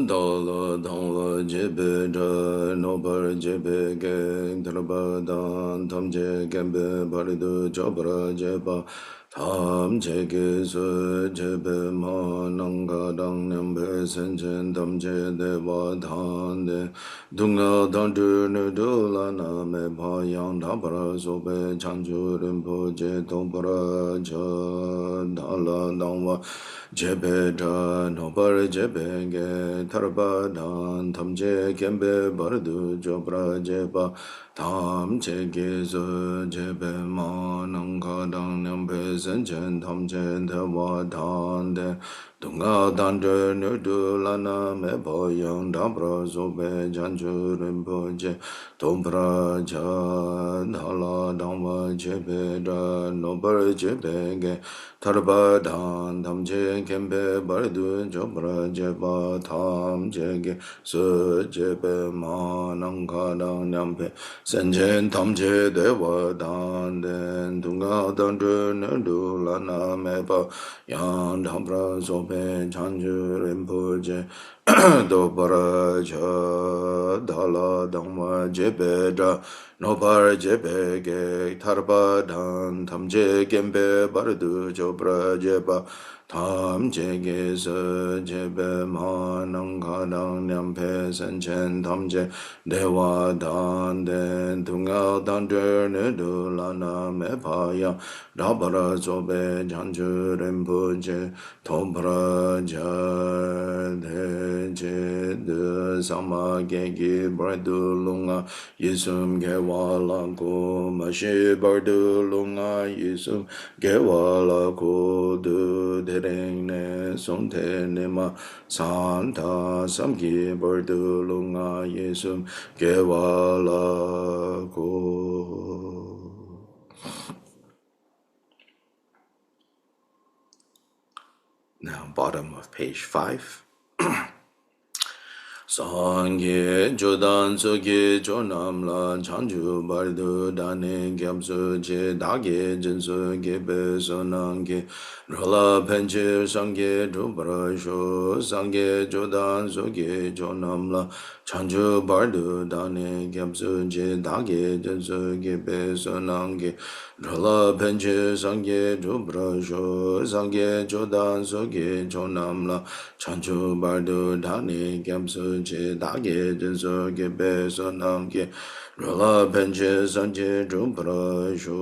Dala dangla jebe ja nobar jebe ge draba dan tam je gembe baridu jabra jeba tam je ge su jebe ma nanga dang nyambe sen chen tam je deva dan de dunga dan tu nu du la na me pa yang da para so be chan ju rin po je tong para cha dala dangwa jebe da no bar jebe ge tarba dan tam je kembe bardu jobra jeba tam je ge zo jebe ma nang ka dang nyam be sen chen tam je de wa dan de dunga dan de nu du la na me bo yang da bra zo be jan ju rin po je tom pra ja na la dang wa jebe da no bar jebe ge tarba dan tam je kembe bardu jobra jeba tam je ge su jebe ma nang ka dang nyam pe sen chen tam je dewa dan den dunga dan du ne du la na me pa yang dang pra so pe chan ju rin pu je do para cha da la dang ma je pe da no par je pe ge tar pa dan tam je gen pe bar du jo pra je pa tam je ge se je pe ma nang ka dang nyam pe sen chen tam je de wa dan den tung ao dan de ne du la na me pa ya da para zo be jan ju ren pu je tom pra ja de je de sama ge gi bra du lunga yisum ge wa la ko ma she bar du lunga yisum ge wa la ko du de reng ne song te ne ma san ta sam gi bar du lunga yisum ge wa la ko. Now, bottom of page 5. Sangye jodan soge jonam la chanju bardu dane gyamsu che dage jinsu gebe sonange rola penche sangye dhubara sho sangye jodan soge jonam la chanju bardu dane gyamsu che dage jinsu gebe sonange rola penche sangye dhubara sho sangye jodan soge jonam la chanchu bardu dhani gyamsu che dage jinsu gebe sonam ge rola penche sanje drumpra shu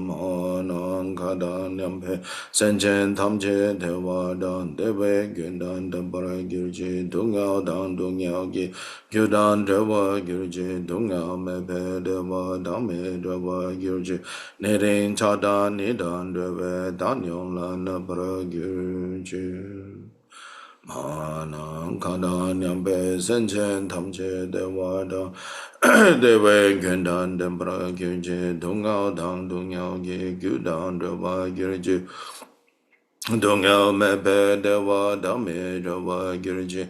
manang kada nyampe senchen tamche dewa dan dewe gyundan dampara gyurje dungao dan dungyao ge gyudan dewa gyurje dungao mepe dewa dame dewa gyurje nering chada nidan dewe danyong la napara gyurje Manang kada nyambe senchen tamche dewa da dewe gyundan dembra gyurje dungao dang dungyao ge gyudan dewa gyurje dungao mepe dewa dame dewa gyurje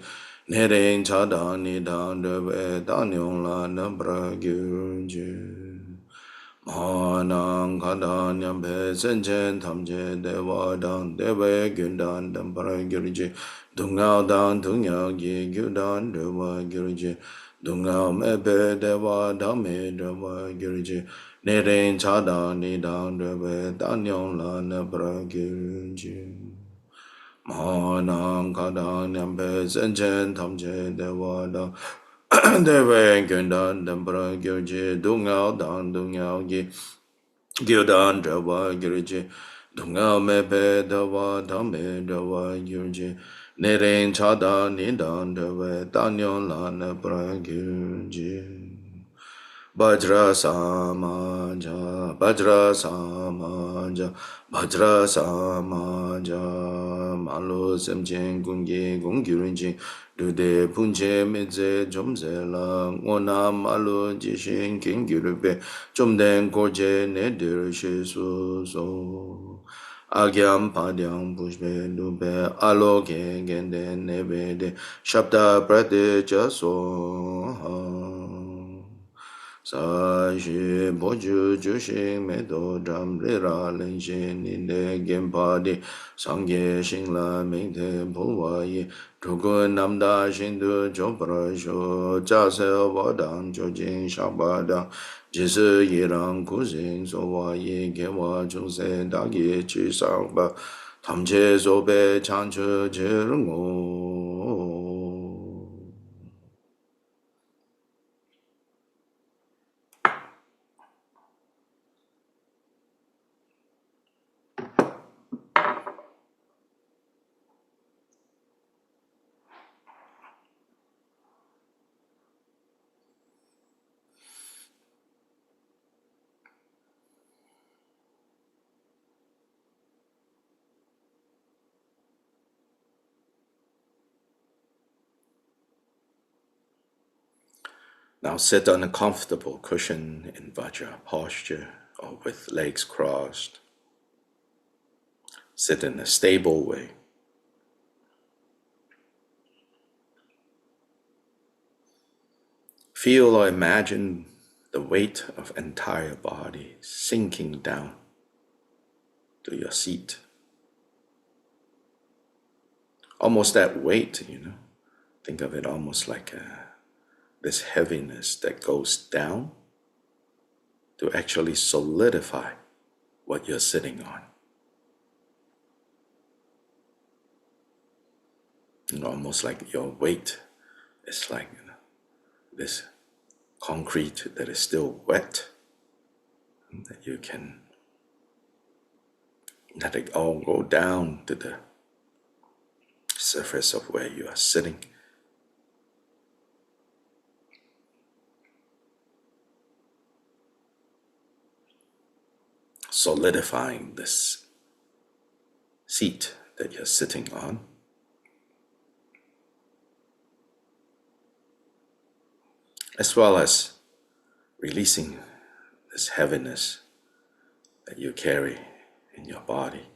nering chada nidan dewe danyong la nambra gyurje Manang kada nyambe senchen tamche dewa dang dewe gyundan dambra gyurje Dungao dan dungyao gi gyudan dewa gyurje Dungao mepe dewa dame dewa gyurje Neren chada nidang dewe danyong la nebra gyurje Manang kada nyambe senchen tamche dewa dang dewe gyundan dambra gyurje Dungao dan dungyao gi gyudan dewa gyurje Dungao mepe dewa dame dewa gyurje Neren chada nidan dewe danyon la nebra gyurje Bajra samaja, Bajra samaja, Bajra samaja, Malo semchen gungi gungyurinjin, Dude punche meze jomze la, Ngona malo jishin kingyurube, Jomden korje nedir shisu so. Agyam padyam pushpe lube, Aloke gende nebede, Shabda prate jaso. sa shi bo ju ju shi me do dram ri ra len shi ni de gen pa di sang ge shing la ming te po wa yi tu gu nam da shin du jo pra shu ja se wa dang jo jing sha ba dang ji si yi rang ku sing so wa yi ge wa chung se da gi chi sang ba tam che so be chang chu je rung o. Now sit on a comfortable cushion in Vajra posture or with legs crossed. Sit in a stable way. Feel or imagine the weight of entire body sinking down to your seat. Almost that weight, think of it almost like this heaviness that goes down to actually solidify what you're sitting on. Almost like your weight is like this concrete that is still wet, that you can let it all go down to the surface of where you are sitting. Solidifying this seat that you're sitting on. As well as releasing this heaviness that you carry in your body.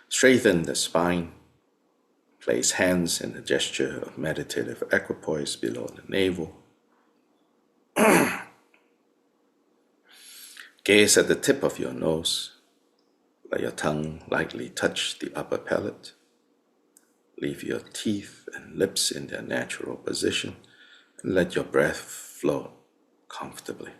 Straighten the spine. Place hands in a gesture of meditative equipoise below the navel. Gaze at the tip of your nose. Let your tongue lightly touch the upper palate. Leave your teeth and lips in their natural position, and let your breath flow comfortably.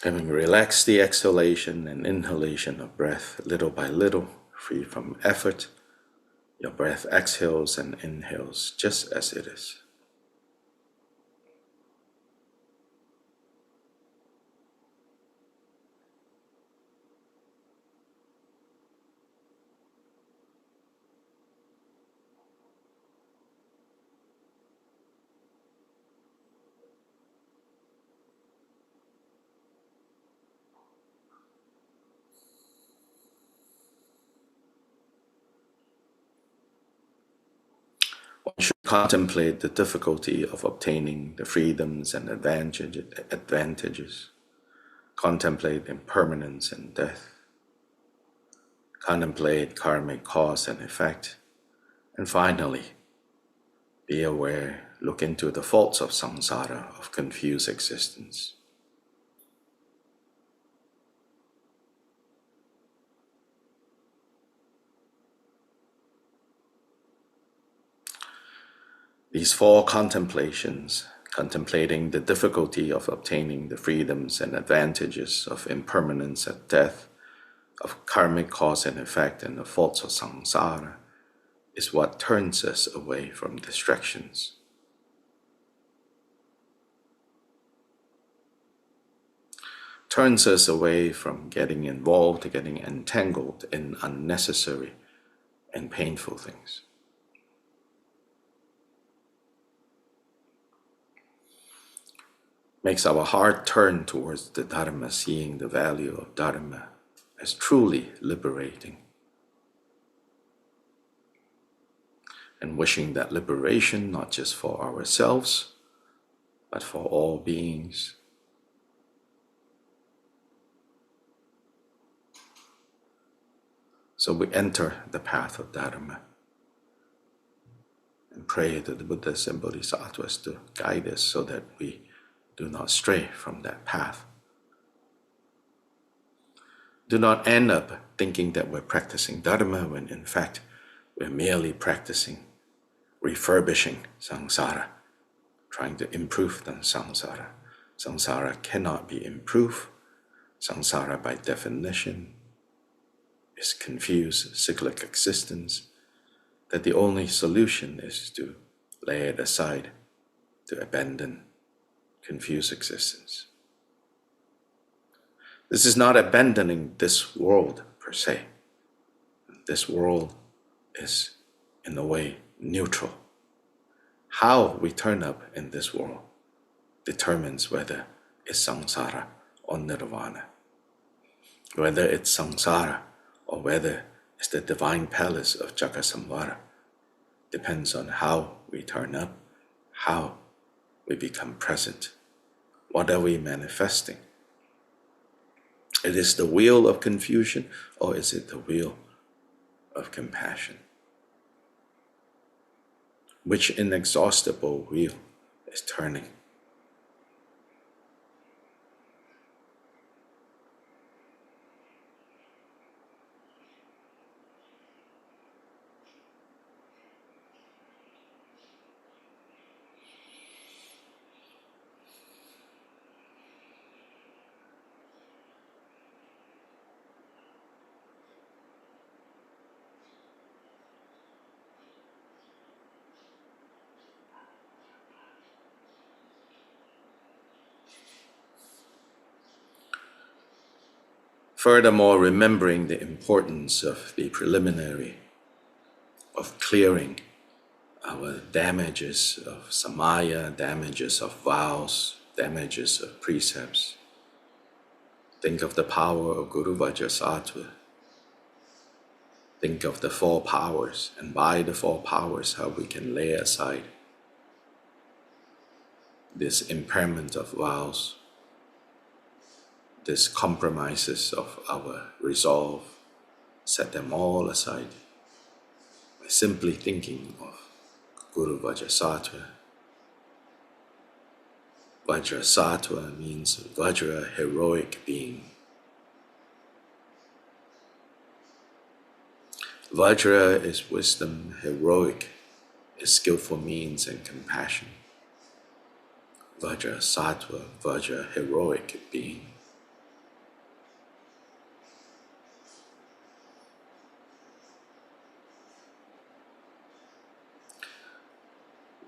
Having relaxed the exhalation and inhalation of breath little by little, free from effort, your breath exhales and inhales just as it is. One should contemplate the difficulty of obtaining the freedoms and advantages. Contemplate impermanence and death. Contemplate karmic cause and effect. And finally, be aware, look into the faults of samsara, of confused existence. These four contemplations, contemplating the difficulty of obtaining the freedoms and advantages of impermanence and death, of karmic cause and effect, and the faults of samsara, is what turns us away from distractions. Turns us away from getting involved, getting entangled in unnecessary and painful things. Makes our heart turn towards the Dharma, seeing the value of Dharma as truly liberating, and wishing that liberation not just for ourselves, but for all beings. So we enter the path of Dharma and pray to the Buddhas and Bodhisattvas to guide us so that we do not stray from that path. Do not end up thinking that we're practicing Dharma when in fact we're merely practicing refurbishing samsara, trying to improve the samsara. Samsara cannot be improved. Samsara by definition is confused cyclic existence, that the only solution is to lay it aside, to abandon confused existence. This is not abandoning this world per se. This world is, in a way, neutral. How we turn up in this world determines whether it's samsara or nirvana, whether it's samsara or whether it's the divine palace of Jagasamvara. Depends on how we turn up, how we become present. What are we manifesting? It is the wheel of confusion, or is it the wheel of compassion? Which inexhaustible wheel is turning? Furthermore, remembering the importance of the preliminary, of clearing our damages of samaya, damages of vows, damages of precepts. Think of the power of Guru Vajrasattva. Think of the four powers, and by the four powers, how we can lay aside this impairment of vows, these compromises of our resolve, set them all aside by simply thinking of Guru Vajrasattva. Vajrasattva means Vajra, heroic being. Vajra is wisdom, heroic is skillful means and compassion. Vajrasattva, Vajra, heroic being.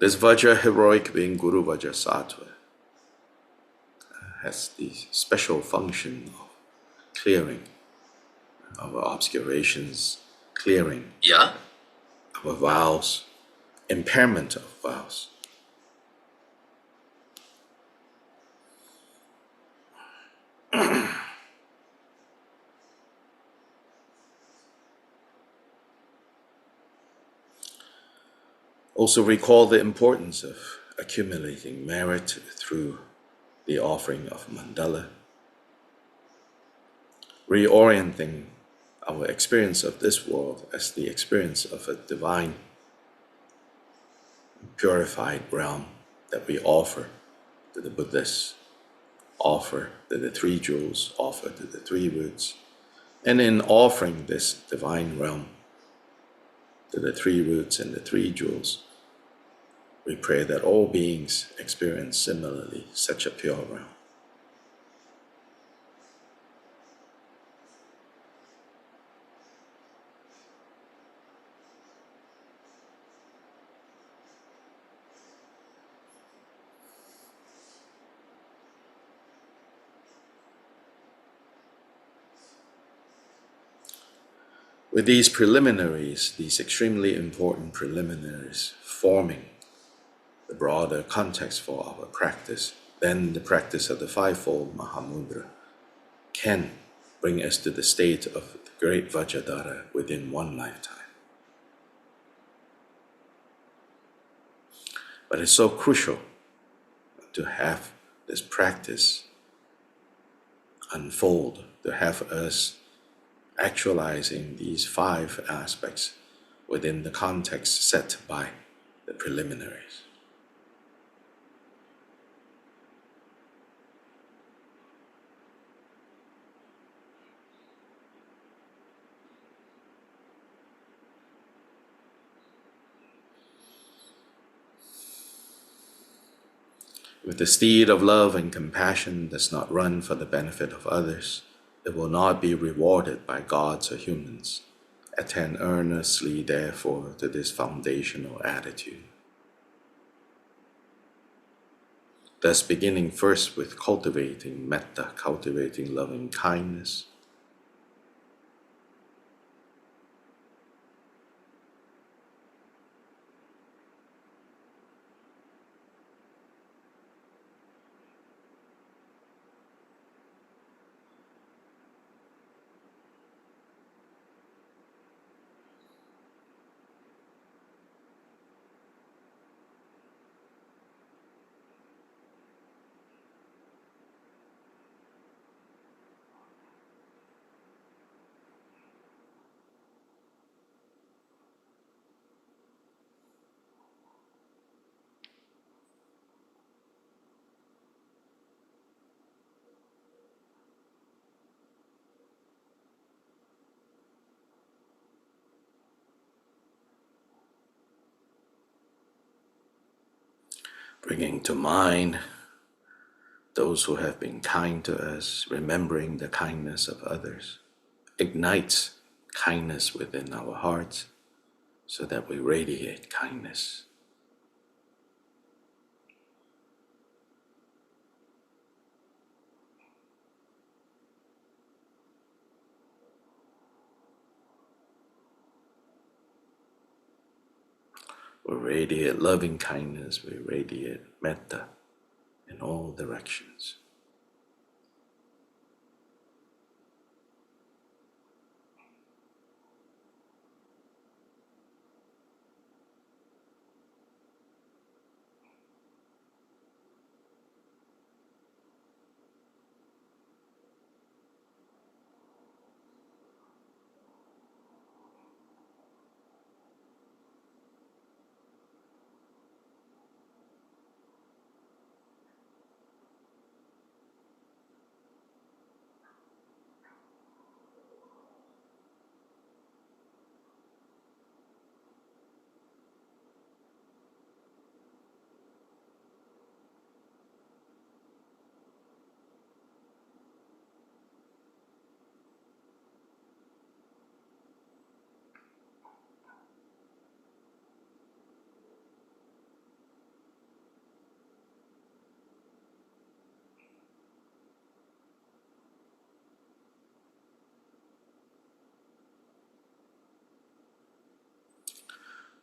This Vajra, heroic being, Guru Vajrasattva, has the special function of clearing our obscurations, clearing our vows, impairment of vows. Also recall the importance of accumulating merit through the offering of mandala, reorienting our experience of this world as the experience of a divine, purified realm that we offer to the Buddhists, offer to the three jewels, offer to the three roots. And in offering this divine realm to the three roots and the three jewels, we pray that all beings experience similarly such a pure realm. With these preliminaries, these extremely important preliminaries, forming the broader context for our practice, then the practice of the Fivefold Mahamudra can bring us to the state of the great Vajradhara within one lifetime. But it's so crucial to have this practice unfold, to have us actualizing these 5 aspects within the context set by the preliminaries. If the steed of love and compassion does not run for the benefit of others, it will not be rewarded by gods or humans. Attend earnestly, therefore, to this foundational attitude. Thus, beginning first with cultivating metta, cultivating loving kindness, bringing to mind those who have been kind to us, remembering the kindness of others, ignites kindness within our hearts so that we radiate kindness. We radiate loving kindness, we radiate metta in all directions.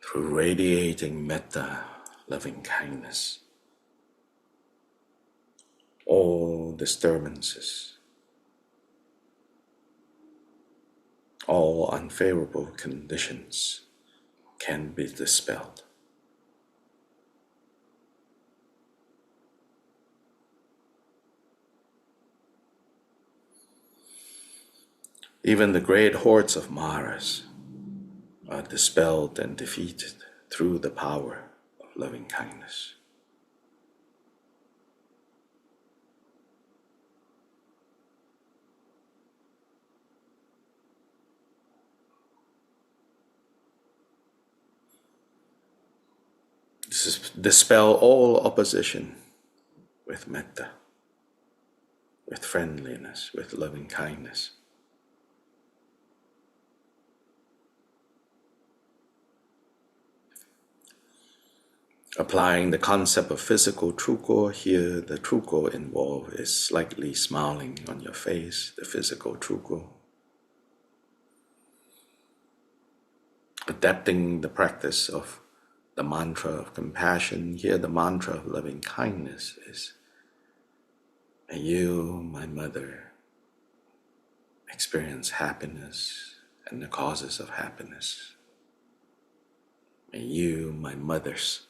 Through radiating metta, loving kindness, all disturbances, all unfavorable conditions can be dispelled. Even the great hordes of Maras are dispelled and defeated through the power of loving kindness. Dispel all opposition with metta, with friendliness, with loving kindness. Applying the concept of physical truko here, the truko involved is slightly smiling on your face, the physical truko. Adapting the practice of the mantra of compassion, here the mantra of loving kindness is, may you, my mother, experience happiness and the causes of happiness. May you, my mothers,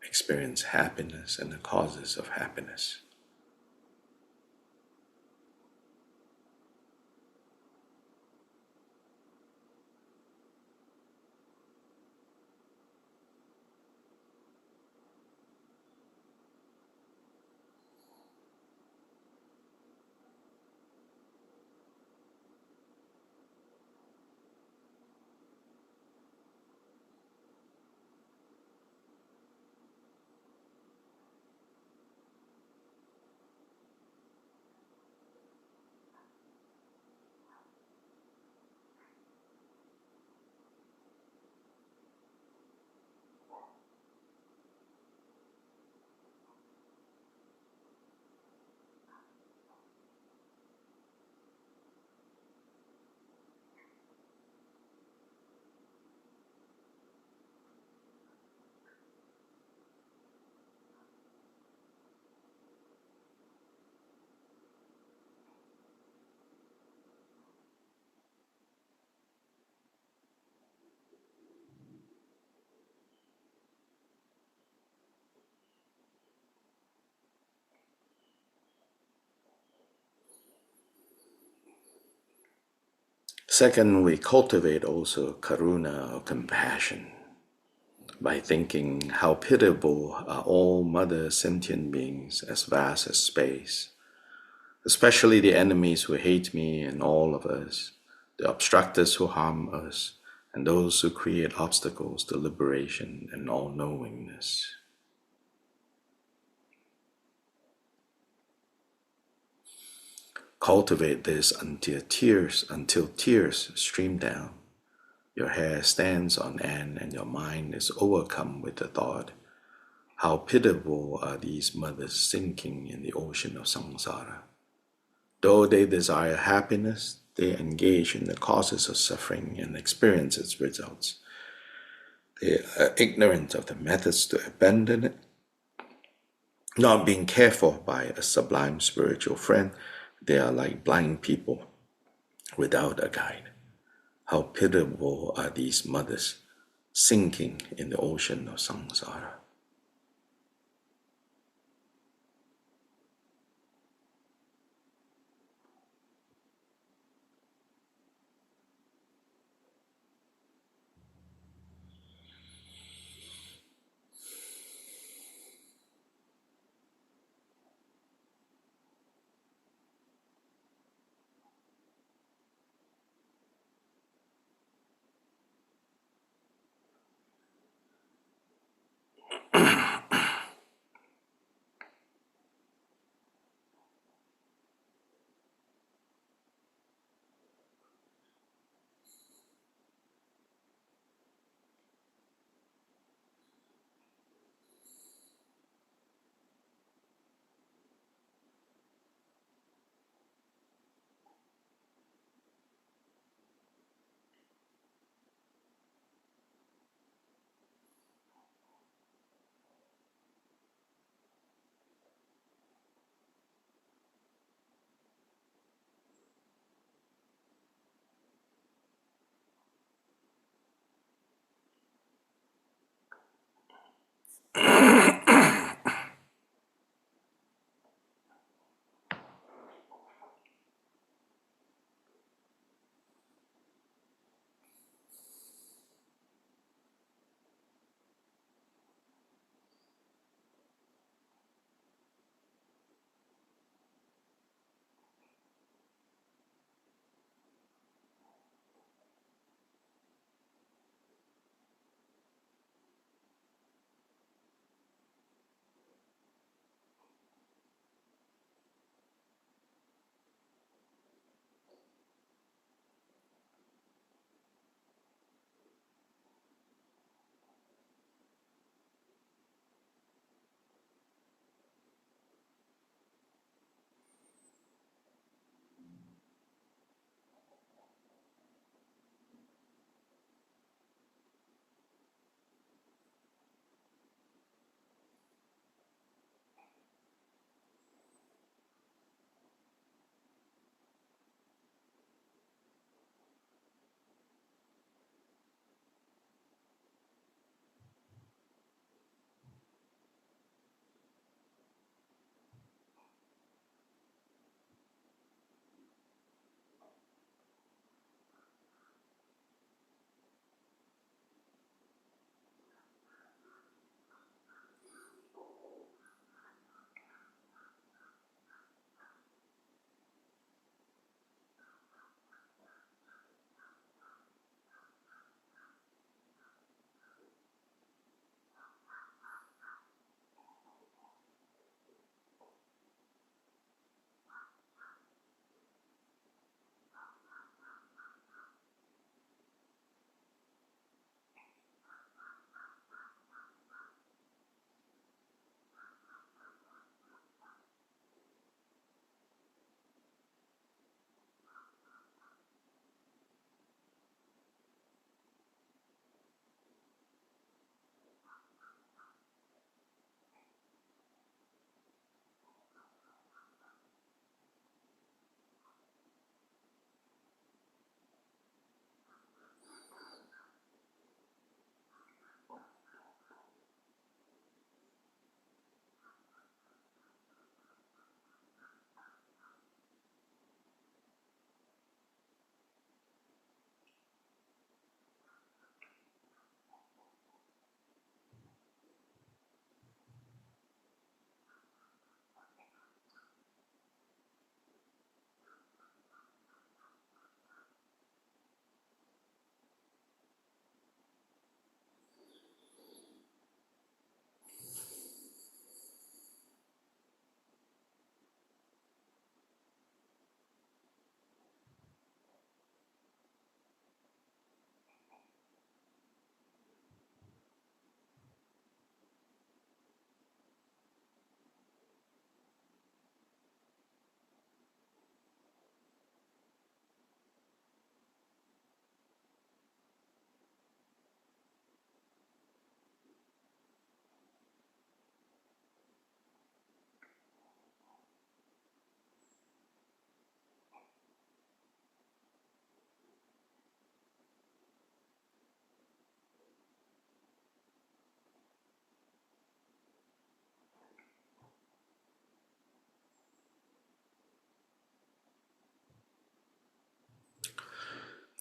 experience happiness and the causes of happiness. Second, we cultivate also karuna or compassion by thinking how pitiable are all mother sentient beings as vast as space, especially the enemies who hate me and all of us, the obstructors who harm us, and those who create obstacles to liberation and all knowingness. Cultivate this until tears stream down. Your hair stands on end and your mind is overcome with the thought, how pitiable are these mothers sinking in the ocean of samsara. Though they desire happiness, they engage in the causes of suffering and experience its results. They are ignorant of the methods to abandon it, not being cared for by a sublime spiritual friend. They are like blind people without a guide. How pitiable are these mothers sinking in the ocean of samsara.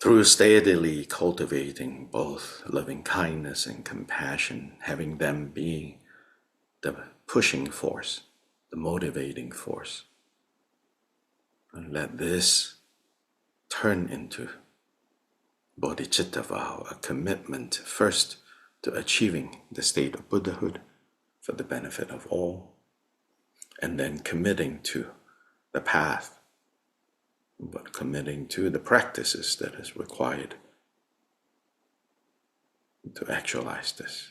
Through steadily cultivating both loving kindness and compassion, having them be the pushing force, the motivating force, and let this turn into bodhicitta vow, a commitment first to achieving the state of Buddhahood for the benefit of all, and then committing to the path, but committing to the practices that is required to actualize this.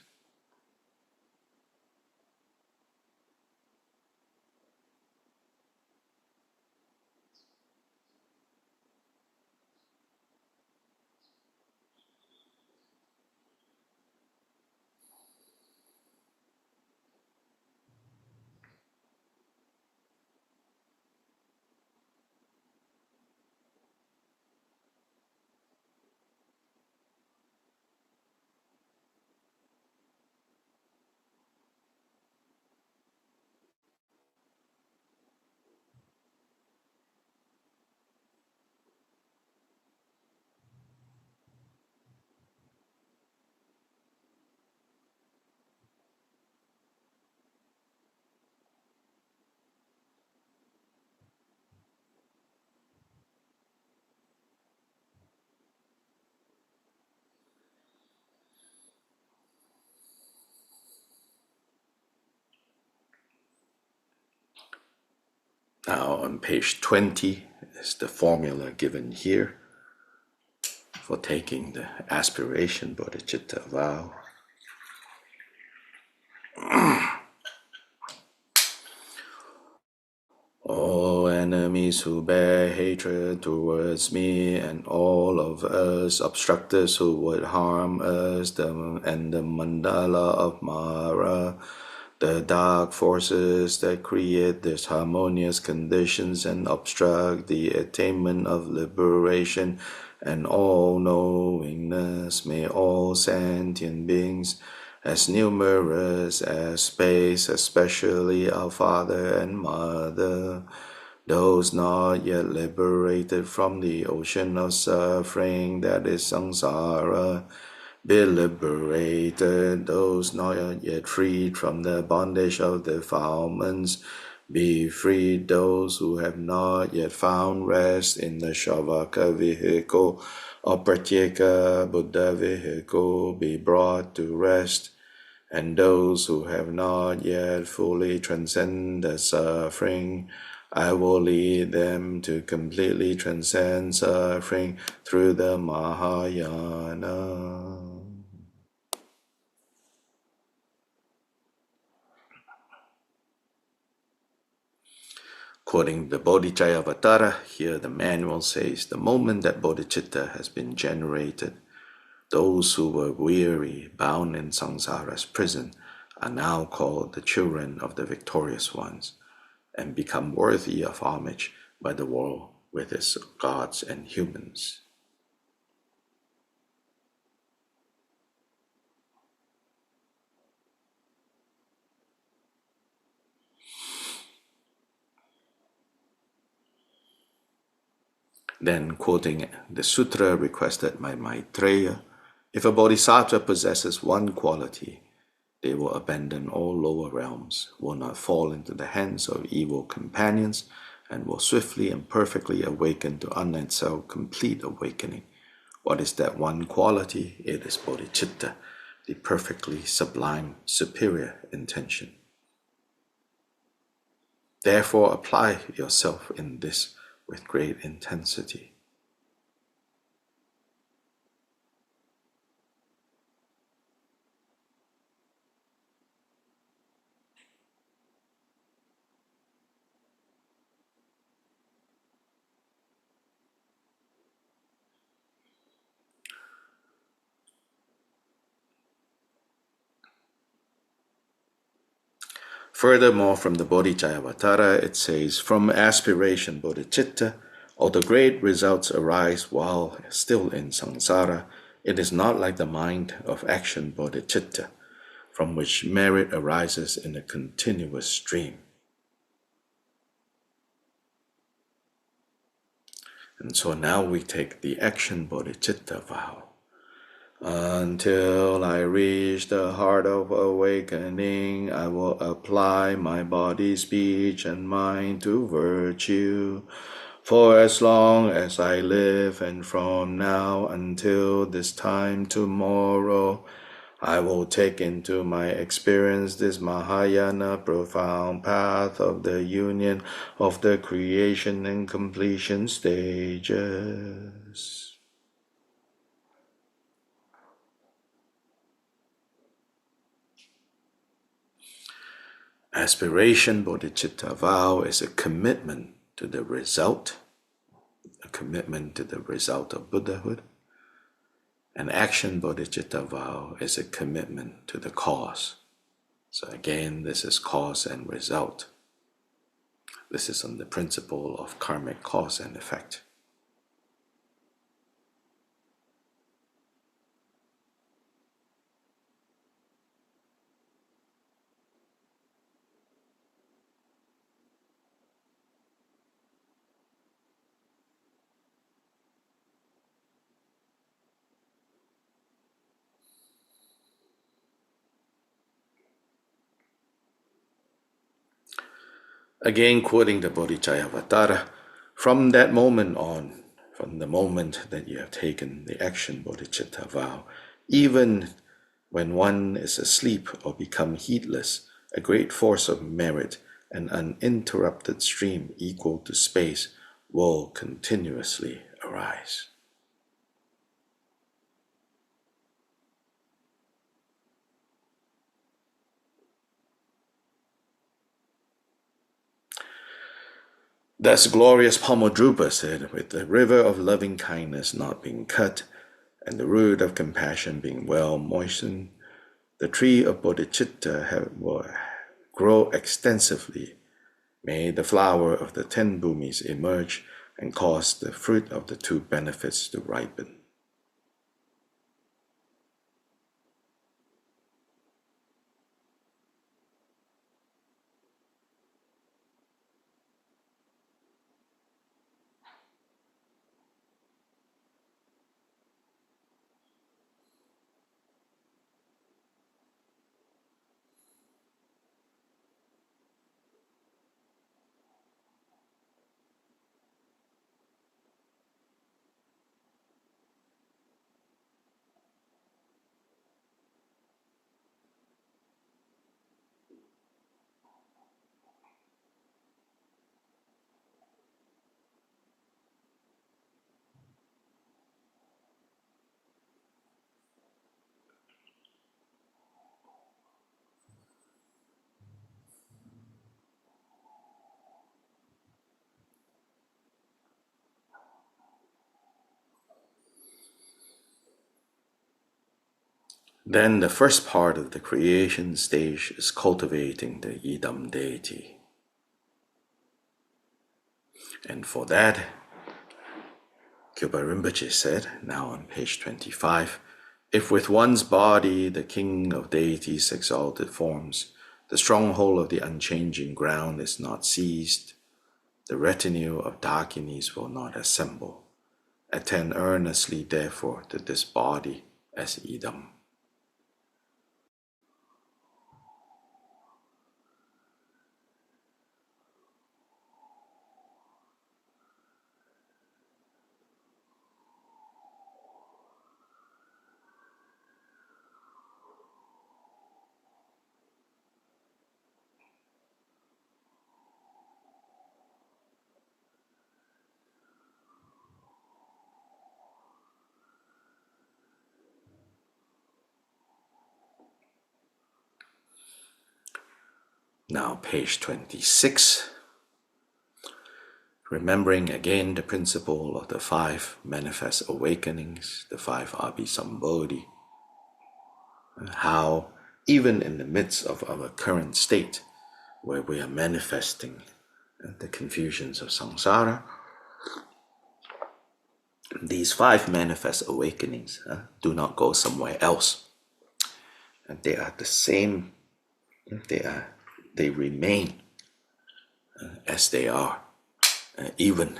Now on page 20 is the formula given here for taking the aspiration bodhicitta vow. All enemies who bear hatred towards me, and all of us obstructors who would harm us, and the mandala of Mara, the dark forces that create disharmonious conditions and obstruct the attainment of liberation and all-knowingness, may all sentient beings, as numerous as space, especially our Father and Mother, those not yet liberated from the ocean of suffering that is samsara, be liberated. Those not yet freed from the bondage of defilements, be freed. Those who have not yet found rest in the Shavaka vehicle or Pratyeka Buddha vehicle, be brought to rest. And those who have not yet fully transcended suffering, I will lead them to completely transcend suffering through the Mahayana. Quoting the Bodhicitta, here the manual says, the moment that bodhicitta has been generated, those who were weary, bound in samsara's prison, are now called the children of the victorious ones, and become worthy of homage by the world with its gods and humans. Then, quoting the sutra requested by Maitreya, if a bodhisattva possesses one quality, they will abandon all lower realms, will not fall into the hands of evil companions, and will swiftly and perfectly awaken to unending complete awakening. What is that one quality? It is bodhicitta, the perfectly sublime, superior intention. Therefore, apply yourself in this with great intensity. Furthermore, from the Bodhicitta, it says, from aspiration bodhicitta, although great results arise while still in samsara, it is not like the mind of action bodhicitta, from which merit arises in a continuous stream. And so now we take the action bodhicitta vow. Until I reach the heart of awakening, I will apply my body, speech, and mind to virtue. For as long as I live, and from now until this time tomorrow, I will take into my experience this Mahayana profound path of the union of the creation and completion stages. Aspiration bodhicitta vow is a commitment to the result, a commitment to the result of Buddhahood. And action bodhicitta vow is a commitment to the cause. So again, this is cause and result. This is on the principle of karmic cause and effect. Again, quoting the Bodhicayavatara, from that moment on, from the moment that you have taken the action bodhicitta vow, even when one is asleep or become heedless, a great force of merit, an uninterrupted stream equal to space, will continuously arise. Thus glorious Mahamudra said, with the river of loving kindness not being cut, and the root of compassion being well moistened, the tree of bodhicitta will grow extensively. May the flower of the 10 bhumis emerge and cause the fruit of the 2 benefits to ripen. Then the first part of the creation stage is cultivating the Idam deity. And for that, Kyoba Rinpoche said, now on page 25, if with one's body the king of deities exalted forms, the stronghold of the unchanging ground is not seized, the retinue of Dakinis will not assemble. Attend earnestly, therefore, to this body as Idam. Now, page 26. Remembering again the principle of the 5 manifest awakenings, the 5 Abhisambodhi, how even in the midst of our current state, where we are manifesting the confusions of samsara, these 5 manifest awakenings do not go somewhere else. And they are the same, they remain as they are, even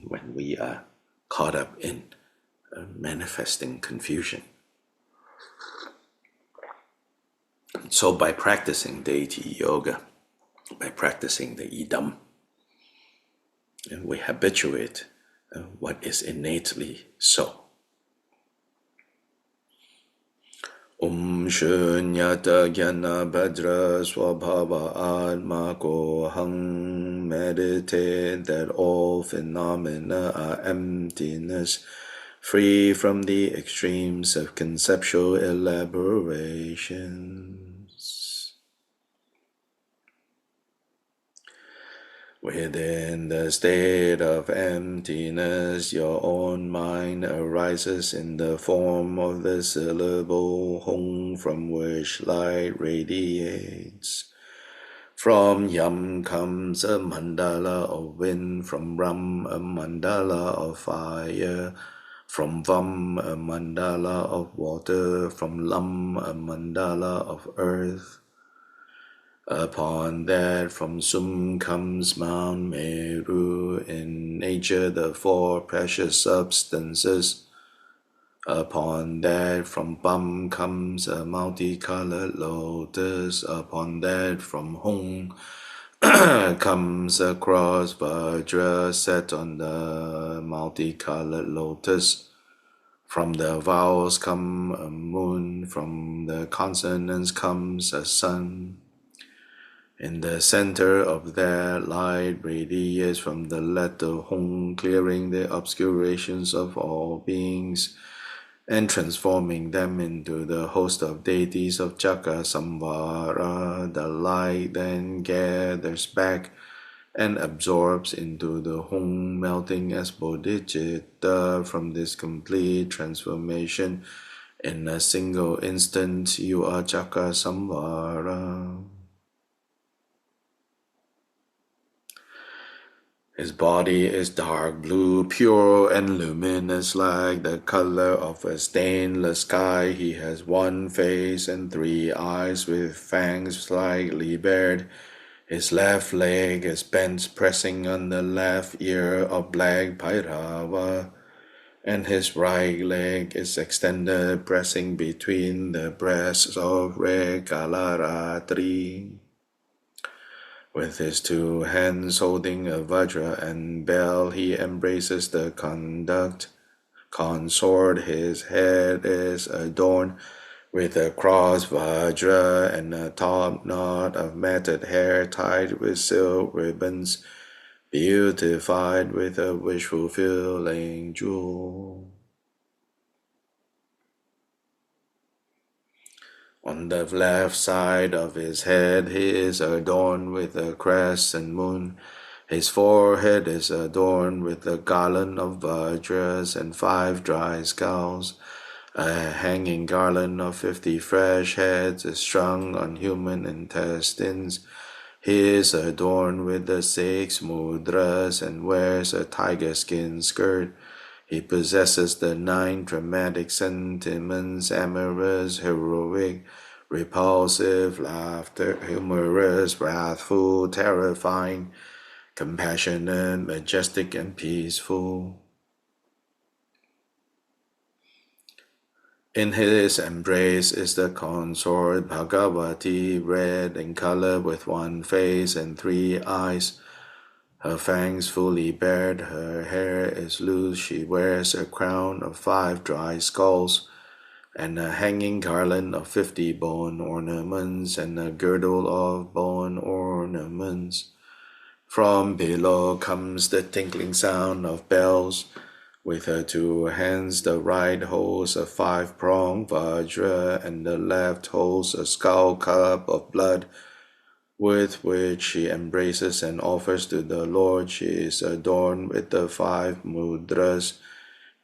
when we are caught up in manifesting confusion. So by practicing deity yoga, by practicing the idam, we habituate what is innately so. Shunyata Gyana Bhadra Swabhava Atma Koham. Meditate that all phenomena are emptiness, free from the extremes of conceptual elaborations. Within the state of emptiness, your own mind arises in the form of the syllable Hong, from which light radiates. From Yam comes a mandala of wind, from Ram a mandala of fire, from Vam a mandala of water, from Lam a mandala of earth. Upon that from Sum comes Mount Meru, in nature the four precious substances. Upon that from Bam comes a multicolored lotus. Upon that from Hong comes a cross Vajra set on the multicolored lotus. From the vowels come a moon, from the consonants comes a sun. In the center of that light radiates from the letter Hong, clearing the obscurations of all beings and transforming them into the host of deities of Chakra Samvara. The light then gathers back and absorbs into the Hong, melting as bodhicitta. From this complete transformation, in a single instant, you are Chakra Samvara. His body is dark blue, pure and luminous, like the color of a stainless sky. He has one face and 3 eyes with fangs slightly bared. His left leg is bent, pressing on the left ear of black Bhairava, and his right leg is extended, pressing between the breasts of red Kalaratri. With his 2 hands holding a vajra and bell, he embraces the consort. His head is adorned with a cross vajra and a top knot of matted hair tied with silk ribbons, beautified with a wish-fulfilling jewel. On the left side of his head, he is adorned with a crescent moon. His forehead is adorned with a garland of vajras and 5 dry skulls. A hanging garland of 50 fresh heads is strung on human intestines. He is adorned with the 6 mudras and wears a tiger skin skirt. He possesses the 9 dramatic sentiments: amorous, heroic, repulsive, laughter, humorous, wrathful, terrifying, compassionate, majestic, and peaceful. In his embrace is the consort Bhagavati, red in color with 1 face and 3 eyes. Her fangs fully bared, her hair is loose, she wears a crown of 5 dry skulls, and a hanging garland of 50 bone ornaments, and a girdle of bone ornaments. From below comes the tinkling sound of bells. With her 2 hands, the right holds a 5-pronged vajra, and the left holds a skull cup of blood, with which she embraces and offers to the Lord. She is adorned with the 5 mudras,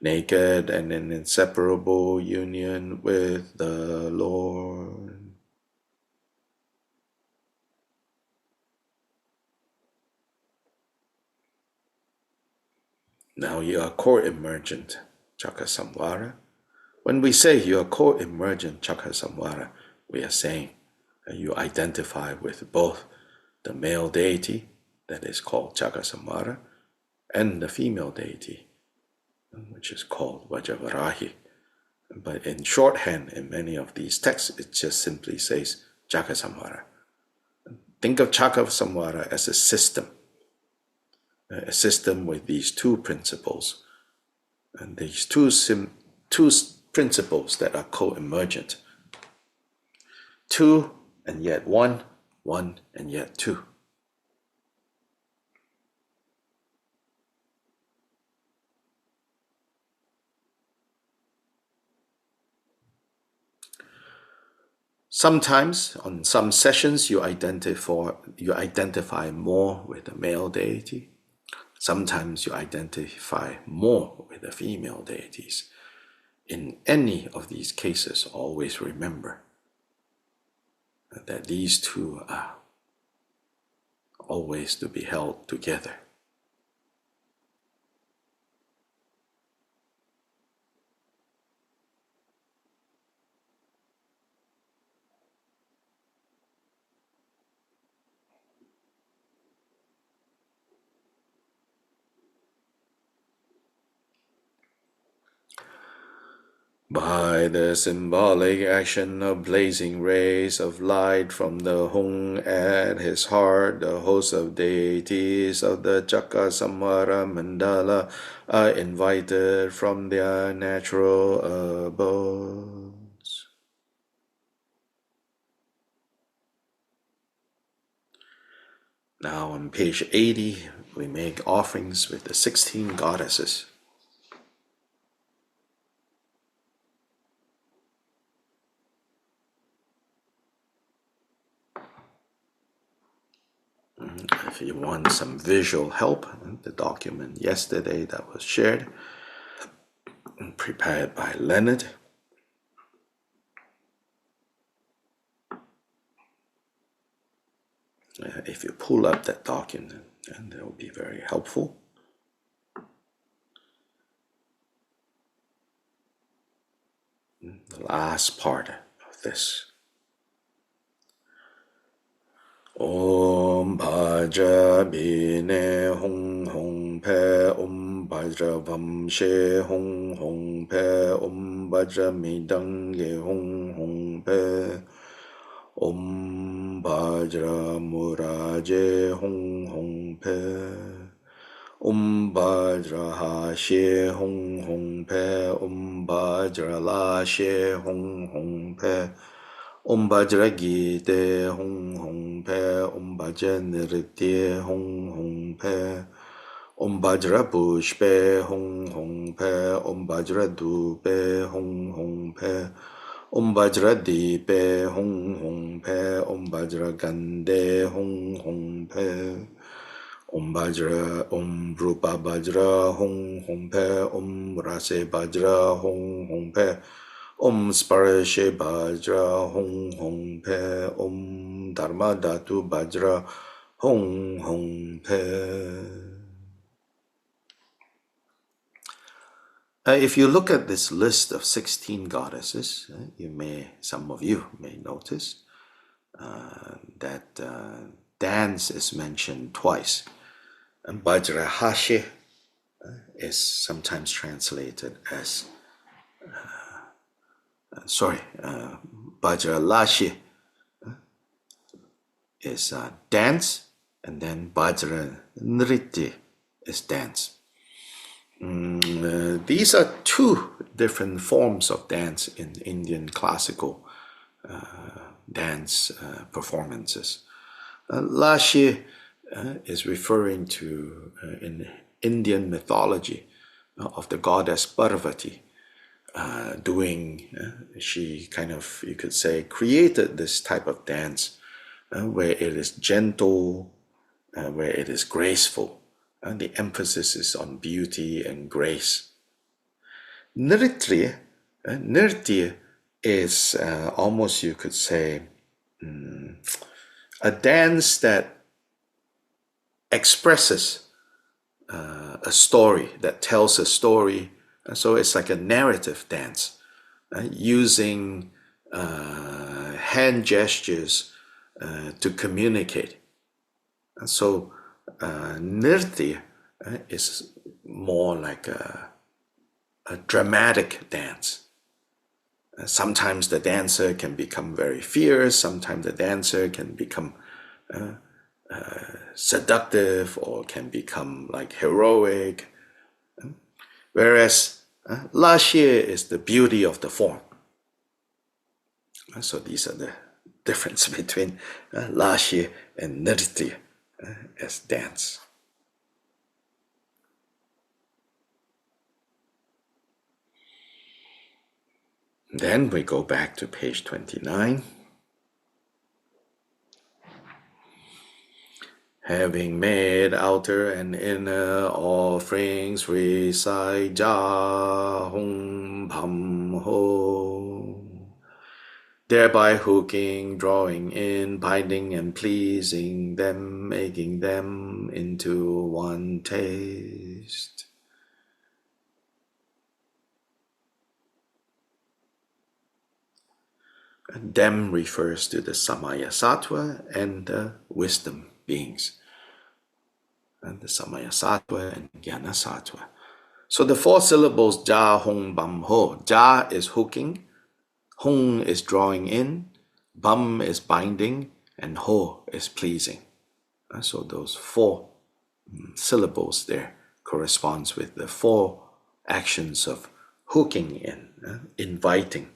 naked and in inseparable union with the Lord. Now you are core-emergent Chakra Samvara. When we say you are core-emergent Chakra Samvara, we are saying that you identify with both the male deity, that is called Chakra Samvara, and the female deity, which is called Vajavarahi. But in shorthand, in many of these texts, it just simply says Chakasamvara. Think of Chakasamvara as a system with these two principles, and these two principles that are co-emergent. Two and yet one, one and yet two. Sometimes, on some sessions, you identify more with the male deity. Sometimes you identify more with the female deities. In any of these cases, always remember that these two are always to be held together. By the symbolic action of blazing rays of light from the Hung at his heart, the host of deities of the Chakasamvara Mandala are invited from their natural abodes. Now on page 80, we make offerings with the 16 goddesses. If you want some visual help, the document yesterday that was shared, prepared by Leonard. If you pull up that document, and that will be very helpful. The last part of this. Om Bhaja Bine Hong Hong Pe Om Bhaja Vamshe Hong Hong Pe Om Bhaja Midang Ye Hong Hong Pe Om Bhajra Muraje Hong Hong Pe Om Bhajra Hashe Hong Hong Pe Om Bhajra Lashe Hong Hong Pe Om Bhajra Gite Hong Hong Pe Om Bhajra Nritye Hong Hong Pe Om Bhajra Pushpe Hong Hong Pe Om Bhajra Dupe Hong Hong Pe Om Bhajra Dipe Hong Hong Pe Om Bhajra Gande Hong Hong Pe Om Bhajra Om Rupa Bhajra Hong Hong Pe Om Rase Bhajra Hong Hong Pe Om Sparshe Bhajra Hong Hong Pe Om Dharma Dhatu Bhajra Hong Hong Pe. If you look at this list of 16 goddesses, some of you may notice that dance is mentioned twice. And Bajrahashe is sometimes translated as, Bajralashe is dance, and then Bajra Nritya is dance. These are two different forms of dance in Indian classical dance performances. Lashe is referring to, in Indian mythology, of the goddess Parvati she kind of, you could say, created this type of dance where it is gentle, where it is graceful. The emphasis is on beauty and grace. Nritya is almost, you could say, a dance that expresses a story, that tells a story. So it's like a narrative dance, using hand gestures to communicate. And so Nritya is more like a a dramatic dance. Sometimes the dancer can become very fierce, sometimes the dancer can become seductive or can become like heroic. Whereas Lashie is the beauty of the form. So these are the difference between Lashie and Nritya as dance. Then we go back to page 29. Having made outer and inner offerings, recite Ja Hong Bam Ho. Thereby hooking, drawing in, binding and pleasing them, making them into one taste. And them refers to the Samaya Sattva and the wisdom beings. And the Samaya Sattva and Jnana Sattva. So the 4 syllables Ja Hong Bam Ho. Ja is hooking, Hong is drawing in, Bam is binding, and Ho is pleasing. So those 4 syllables there corresponds with the 4 actions of hooking in, inviting,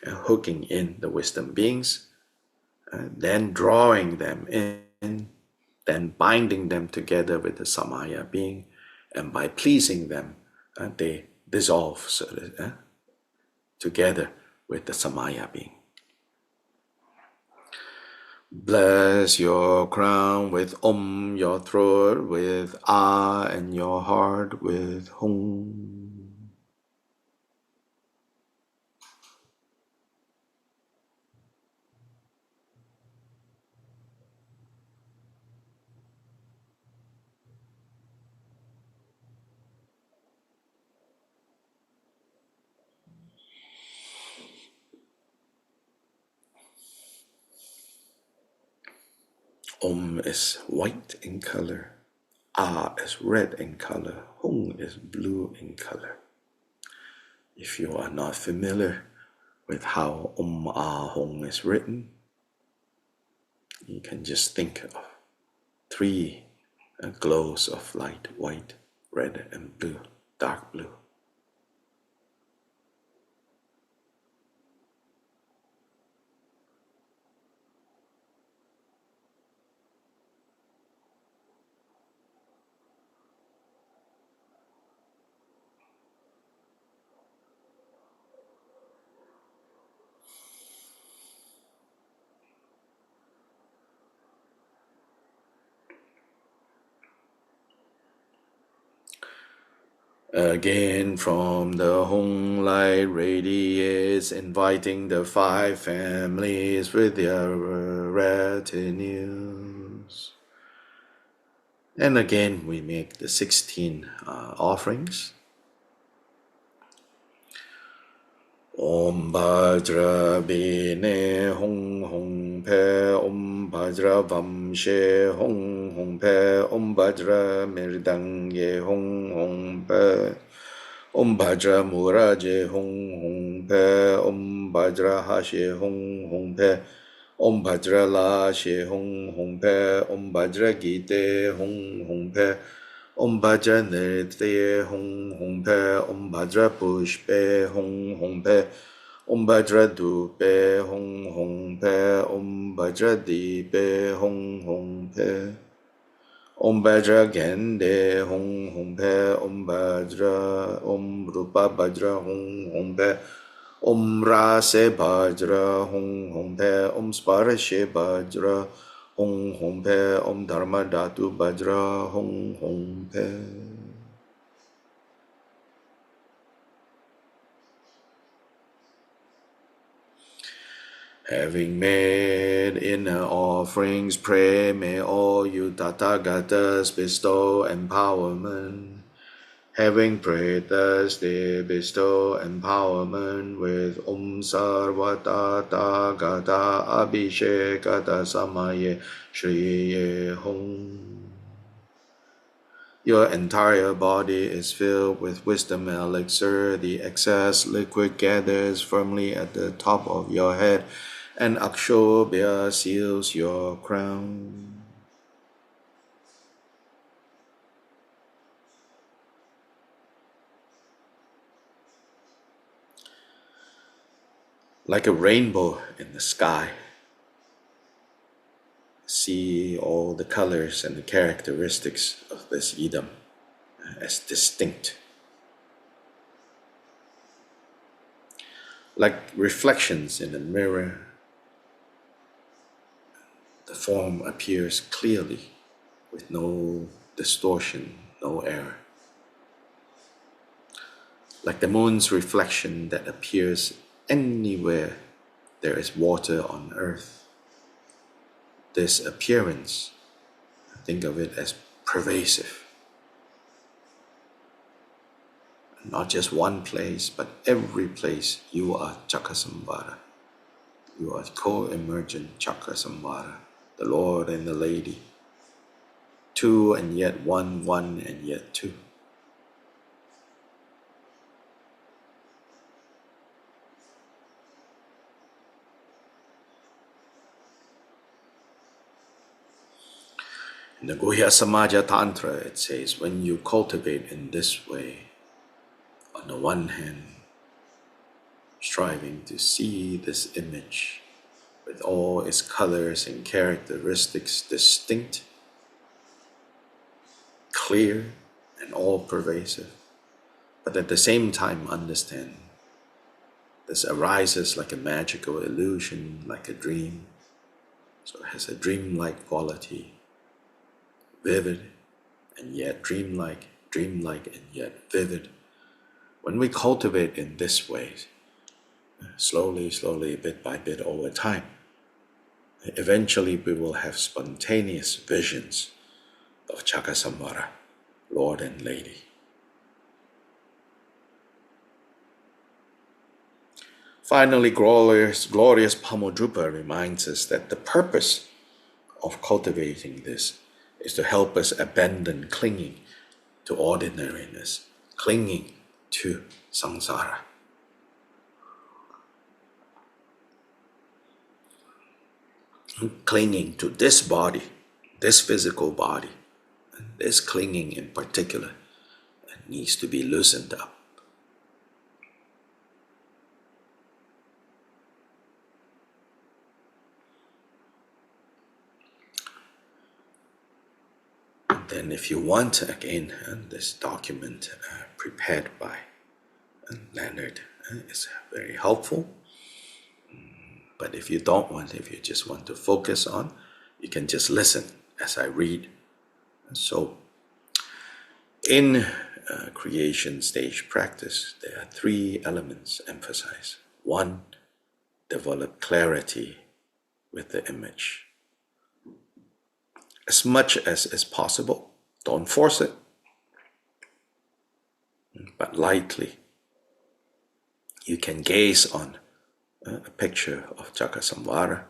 hooking in the wisdom beings, then drawing them in, then binding them together with the Samaya being, and by pleasing them, they dissolve together with the Samaya being. Bless your crown with your throat with and your heart with Hum. Is white in color, is red in color, Hung is blue in color. If you are not familiar with how Hung is written, you can just think of 3 glows of light, white, red, and blue, dark blue. Again from the Hong light radiates, inviting the 5 families with their retinues. And again we make the 16 offerings. Om Bhadra Bine Hong Hong Pe Om Bhadra Vamshe Hong Hong Pe Om Bhadra Mirdang Ye Hong Hong Pe Om Bhadra Muraje Hong Hong Pe Om Bhadra Hashe Hong Hong Pe Om Bhadra La She Hong Hong Pe Om Bhadra Gite Hong Hong Pe Om Bhadra Nritya Hong Hong Pe Om Bhadra Pushpe Hong Hong Pe Om Bhadra Dupe Hong Hong Pe Om Bhadra Dipe Hong Hong Pe Om Bhadra Gende Hong Hong Pe Om Bhadra Om Rupa Bhadra Hong Hong Pe Om Rase Bhadra Hong Hong Pe Om Sparashe Bhadra Hong Hong Pe Om Dharma Dhatu Bhadra Hong Hong Pe. Having made inner offerings, pray may all you Tathagatas bestow empowerment. Having prayed thus, they bestow empowerment with Sarvata Tathagata Abhishekata Samaye Shriye Hong. Your entire body is filled with wisdom elixir. The excess liquid gathers firmly at the top of your head, and Akshobhya seals your crown. Like a rainbow in the sky, see all the colors and the characteristics of this Idam as distinct. Like reflections in a mirror, the form appears clearly with no distortion, no error. Like the moon's reflection that appears anywhere there is water on earth. This appearance, think of it as pervasive. Not just one place, but every place you are Chakasambhara. You are co-emergent Chakasambhara, the Lord and the Lady. Two and yet one, one and yet two. In the Guhya Samaja Tantra, it says, when you cultivate in this way, on the one hand, striving to see this image with all its colors and characteristics distinct, clear, and all pervasive, but at the same time understand this arises like a magical illusion, like a dream. So it has a dreamlike quality, vivid and yet dreamlike, dreamlike and yet vivid. When we cultivate in this way, slowly, slowly, bit by bit over time, eventually we will have spontaneous visions of Chakasambhara, Lord and Lady. Finally, glorious Mahamudra reminds us that the purpose of cultivating this is to help us abandon clinging to ordinariness, clinging to samsara. Clinging to this body, this physical body, and this clinging in particular needs to be loosened up. And then if you want, again, this document prepared by Leonard is very helpful. But if you don't want, if you just want to focus on, you can just listen as I read. So, in creation stage practice, there are three elements emphasized. One, develop clarity with the image. As much as is possible, don't force it, but lightly. You can gaze on a picture of Chakasambhara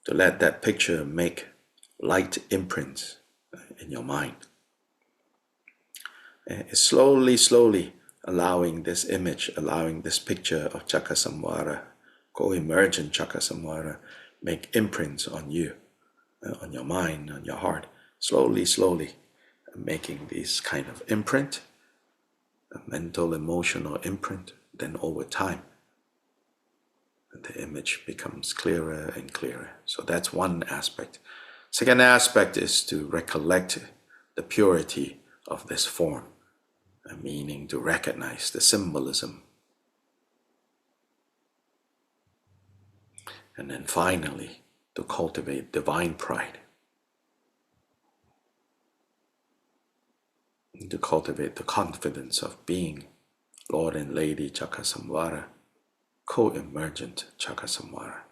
to let that picture make light imprints in your mind. Slowly, slowly allowing this image, allowing this picture of Chakasambhara, co-emergent Chakasambhara, make imprints on you, on your mind, on your heart. Slowly, slowly making these kind of imprint, a mental, emotional imprint. Then over time, the image becomes clearer and clearer. So that's one aspect. Second aspect is to recollect the purity of this form, meaning to recognize the symbolism. And then finally, to cultivate divine pride, to cultivate the confidence of being Lord and Lady Chakasambhara, co-emergent Chakasambhara.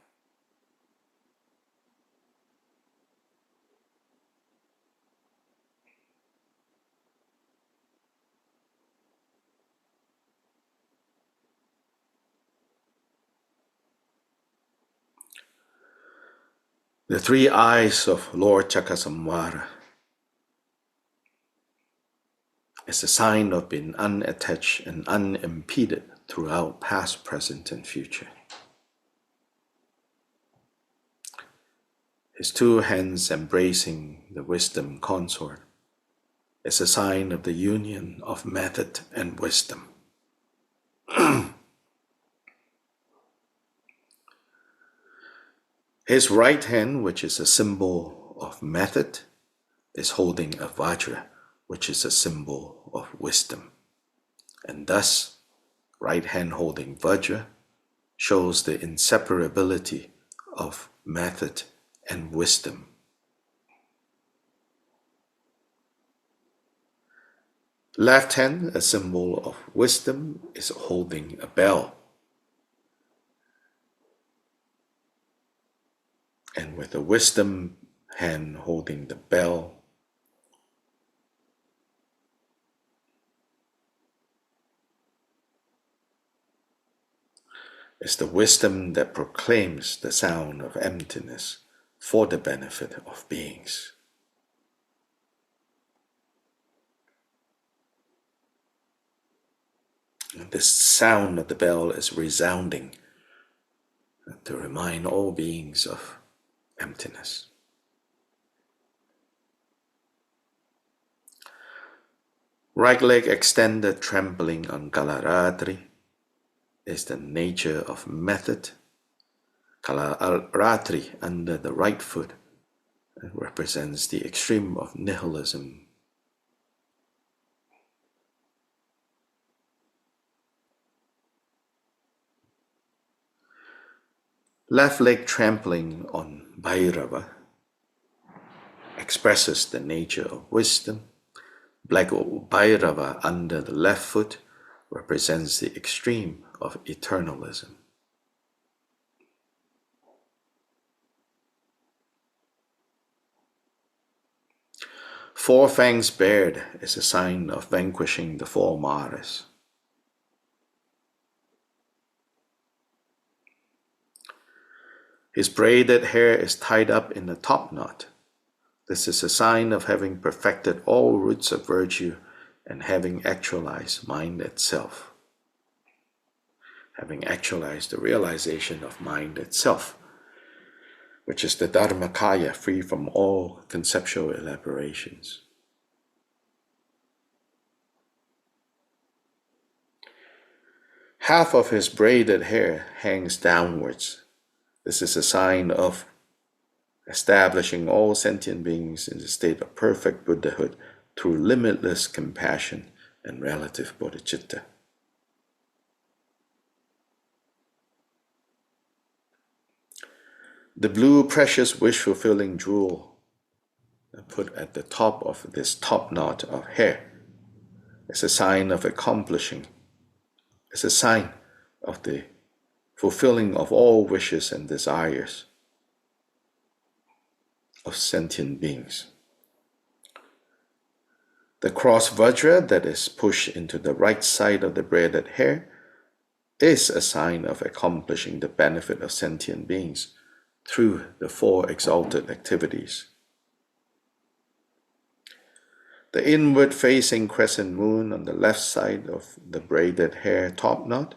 The three eyes of Lord Chakasambhara is a sign of being unattached and unimpeded throughout past, present, and future. His two hands embracing the wisdom consort is a sign of the union of method and wisdom. His right hand, which is a symbol of method, is holding a vajra, which is a symbol of wisdom. And thus, right hand holding vajra shows the inseparability of method and wisdom. Left hand, a symbol of wisdom, is holding a bell. And with the wisdom hand holding the bell, is the wisdom that proclaims the sound of emptiness for the benefit of beings. And this sound of the bell is resounding to remind all beings of emptiness. Right leg extended, trampling on Kalaratri, is the nature of method. Kalaratri under the right foot represents the extreme of nihilism. Left leg trampling on Bhairava expresses the nature of wisdom. Black Bhairava under the left foot represents the extreme of eternalism. Four fangs bared is a sign of vanquishing the four Maras. His braided hair is tied up in a top knot. This is a sign of having perfected all roots of virtue and having actualized mind itself. Having actualized the realization of mind itself, which is the Dharmakaya, free from all conceptual elaborations. Half of his braided hair hangs downwards. This is a sign of establishing all sentient beings in the state of perfect Buddhahood through limitless compassion and relative bodhicitta. The blue precious wish-fulfilling jewel put at the top of this top knot of hair is a sign of accomplishing. It's a sign of the fulfilling of all wishes and desires of sentient beings. The cross vajra that is pushed into the right side of the braided hair is a sign of accomplishing the benefit of sentient beings through the four exalted activities. The inward-facing crescent moon on the left side of the braided hair top knot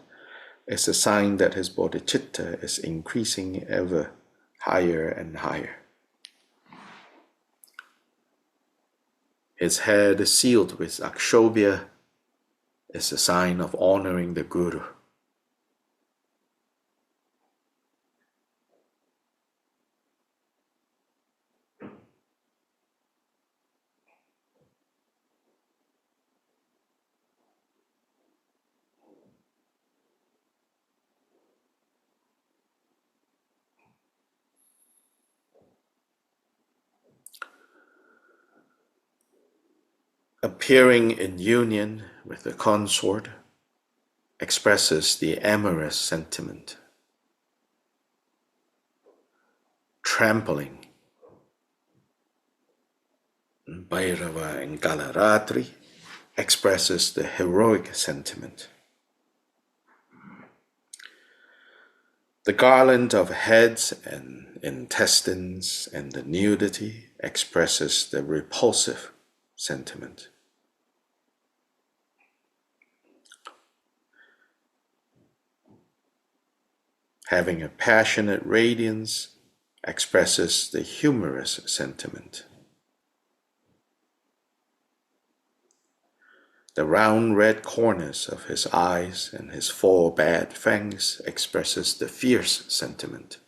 is a sign that his bodhicitta is increasing ever higher and higher. His head sealed with akshobhya is a sign of honoring the Guru. Appearing in union with the consort expresses the amorous sentiment. Trampling Bhairava and Kalaratri expresses the heroic sentiment. The garland of heads and intestines and the nudity expresses the repulsive sentiment. Having a passionate radiance expresses the humorous sentiment. The round red corners of his eyes and his 4 bad fangs expresses the fierce sentiment.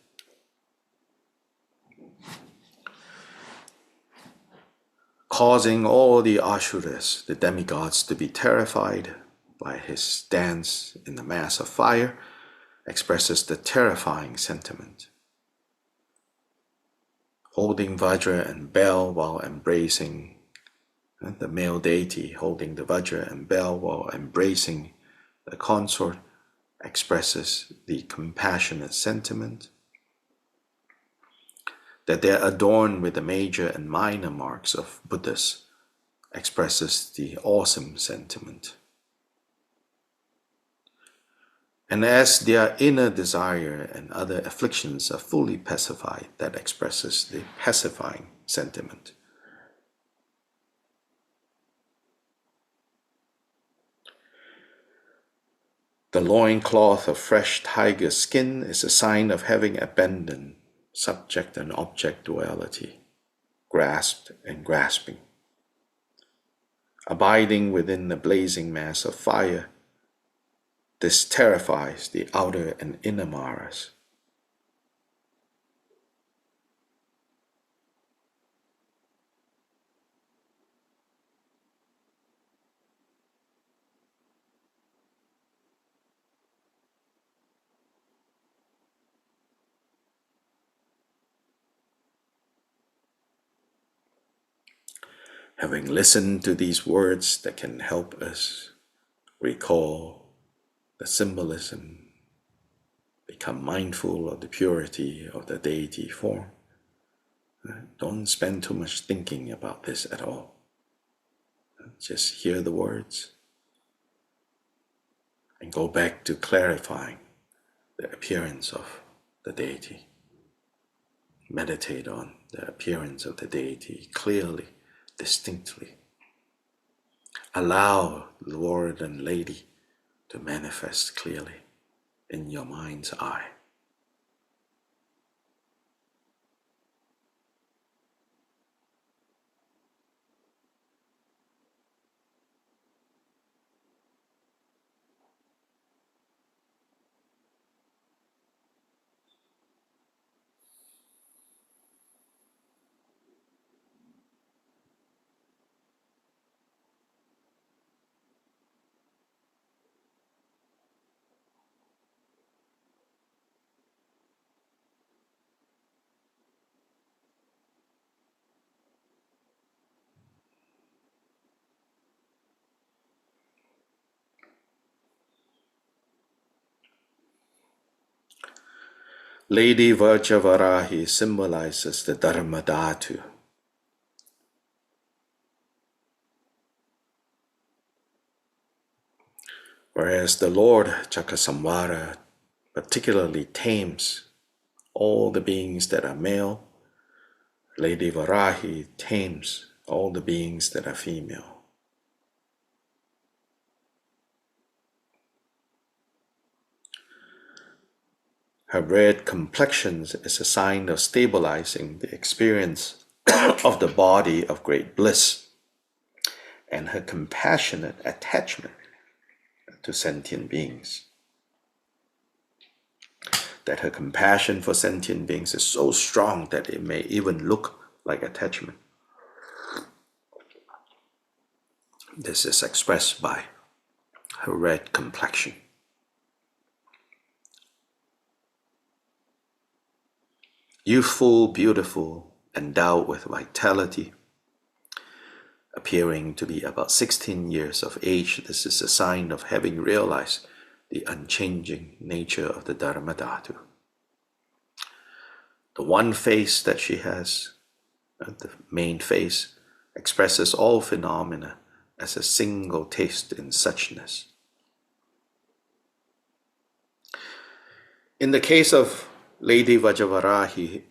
Causing all the Asuras, the demigods, to be terrified by his dance in the mass of fire expresses the terrifying sentiment. Holding Vajra and bell while embracing the male deity, holding the Vajra and bell while embracing the consort expresses the compassionate sentiment. That they're adorned with the major and minor marks of Buddhas expresses the awesome sentiment. And as their inner desire and other afflictions are fully pacified, that expresses the pacifying sentiment. The loincloth of fresh tiger skin is a sign of having abandoned subject and object duality, grasped and grasping. Abiding within the blazing mass of fire, this terrifies the outer and inner Maras. Having listened to these words that can help us recall the symbolism, become mindful of the purity of the deity form, don't spend too much thinking about this at all. Just hear the words and go back to clarifying the appearance of the deity. Meditate on the appearance of the deity clearly, distinctly. Allow Lord and Lady to manifest clearly in your mind's eye. Lady Vajravarahi symbolizes the Dharmadhatu. Whereas the Lord Chakasamvara particularly tames all the beings that are male, Lady Varahi tames all the beings that are female. Her red complexion is a sign of stabilizing the experience of the body of great bliss, and her compassionate attachment to sentient beings. That her compassion for sentient beings is so strong that it may even look like attachment. This is expressed by her red complexion. Youthful, beautiful, endowed with vitality, appearing to be about 16 years of age, this is a sign of having realized the unchanging nature of the Dharmadhatu. The one face that she has, the main face, expresses all phenomena as a single taste in suchness. In the case of Lady Vajravarahi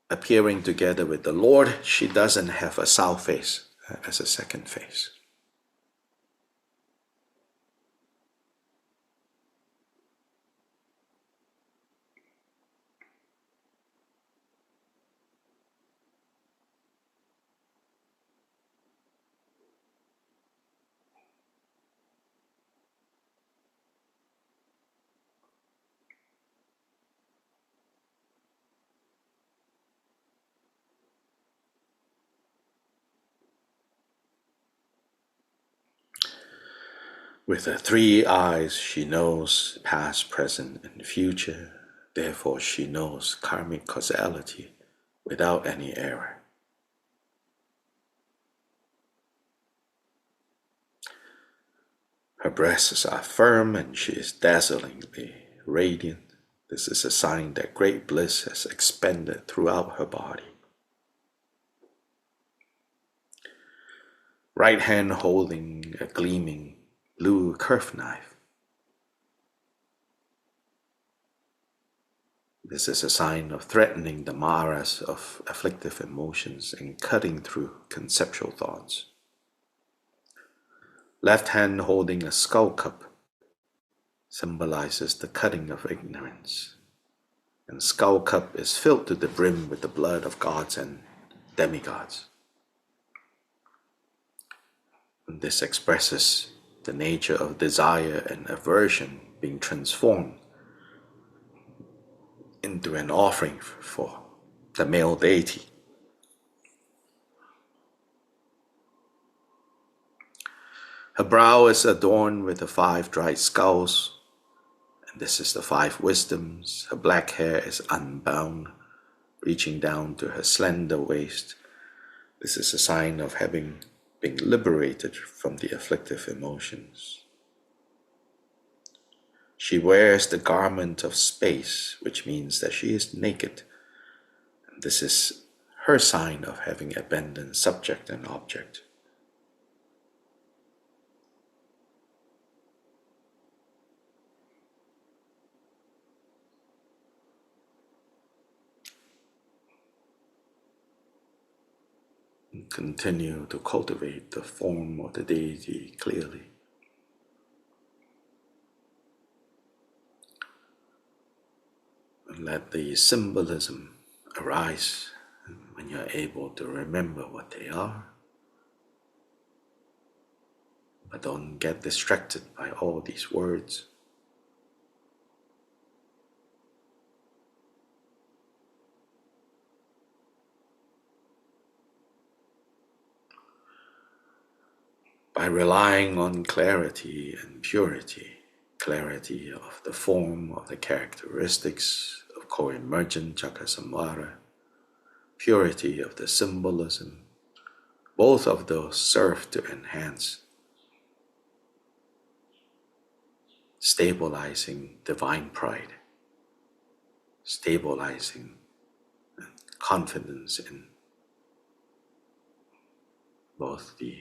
appearing together with the Lord, she doesn't have a south face as a second face. With her three eyes, she knows past, present, and future. Therefore, she knows karmic causality without any error. Her breasts are firm and she is dazzlingly radiant. This is a sign that great bliss has expanded throughout her body. Right hand holding a gleaming blue curved knife. This is a sign of threatening the maras of afflictive emotions and cutting through conceptual thoughts. Left hand holding a skull cup symbolizes the cutting of ignorance. And skull cup is filled to the brim with the blood of gods and demigods. And this expresses the nature of desire and aversion being transformed into an offering for the male deity. Her brow is adorned with the 5 dried skulls, and this is the 5 wisdoms. Her black hair is unbound, reaching down to her slender waist. This is a sign of having been liberated from the afflictive emotions. She wears the garment of space, which means that she is naked. And this is her sign of having abandoned subject and object. And continue to cultivate the form of the deity clearly. And let the symbolism arise when you're able to remember what they are. But don't get distracted by all these words. By relying on clarity and purity, clarity of the form, of the characteristics of co-emergent Chakra-samvara, purity of the symbolism, both of those serve to enhance stabilizing divine pride, stabilizing confidence in both the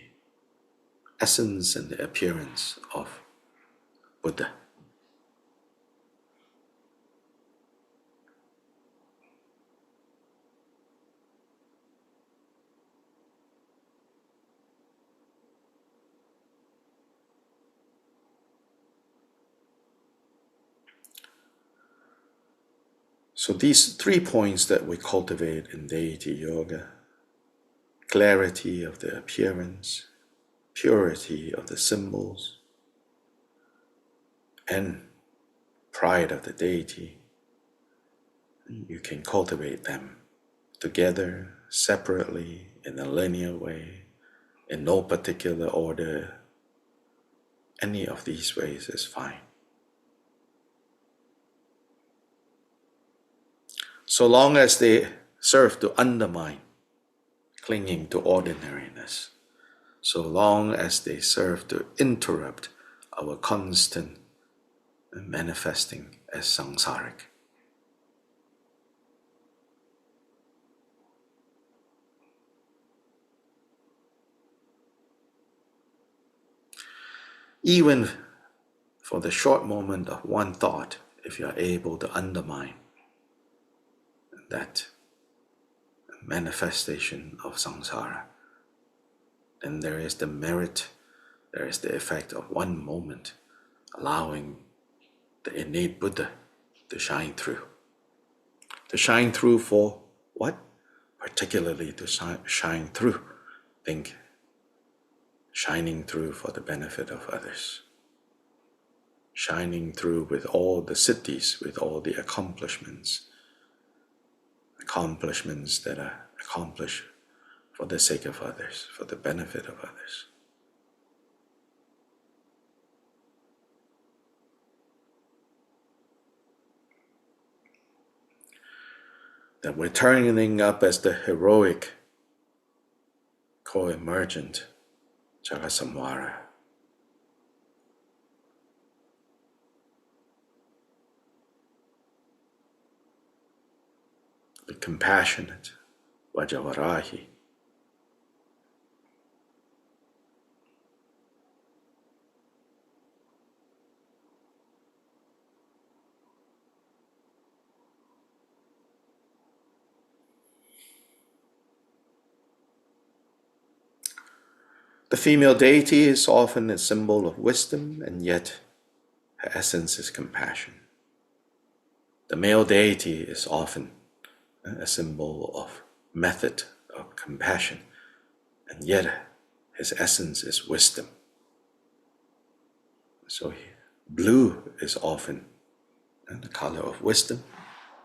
essence and the appearance of Buddha. So these 3 points that we cultivate in deity yoga, clarity of the appearance, purity of the symbols, and pride of the deity, you can cultivate them together, separately, in a linear way, in no particular order. Any of these ways is fine. So long as they serve to undermine clinging to ordinariness, so long as they serve to interrupt our constant manifesting as samsaric. Even for the short moment of one thought, if you are able to undermine that manifestation of samsara, then there is the merit, there is the effect of one moment, allowing the innate Buddha to shine through. To shine through for what? Particularly to shine through. Think shining through for the benefit of others. Shining through with all the siddhis, with all the accomplishments that are accomplished for the sake of others, for the benefit of others. that we're turning up as the heroic, co-emergent Jagasamvara. The compassionate Vajavarahi. The female deity is often a symbol of wisdom, and yet her essence is compassion. The male deity is often a symbol of method, of compassion, and yet his essence is wisdom. So blue is often the color of wisdom,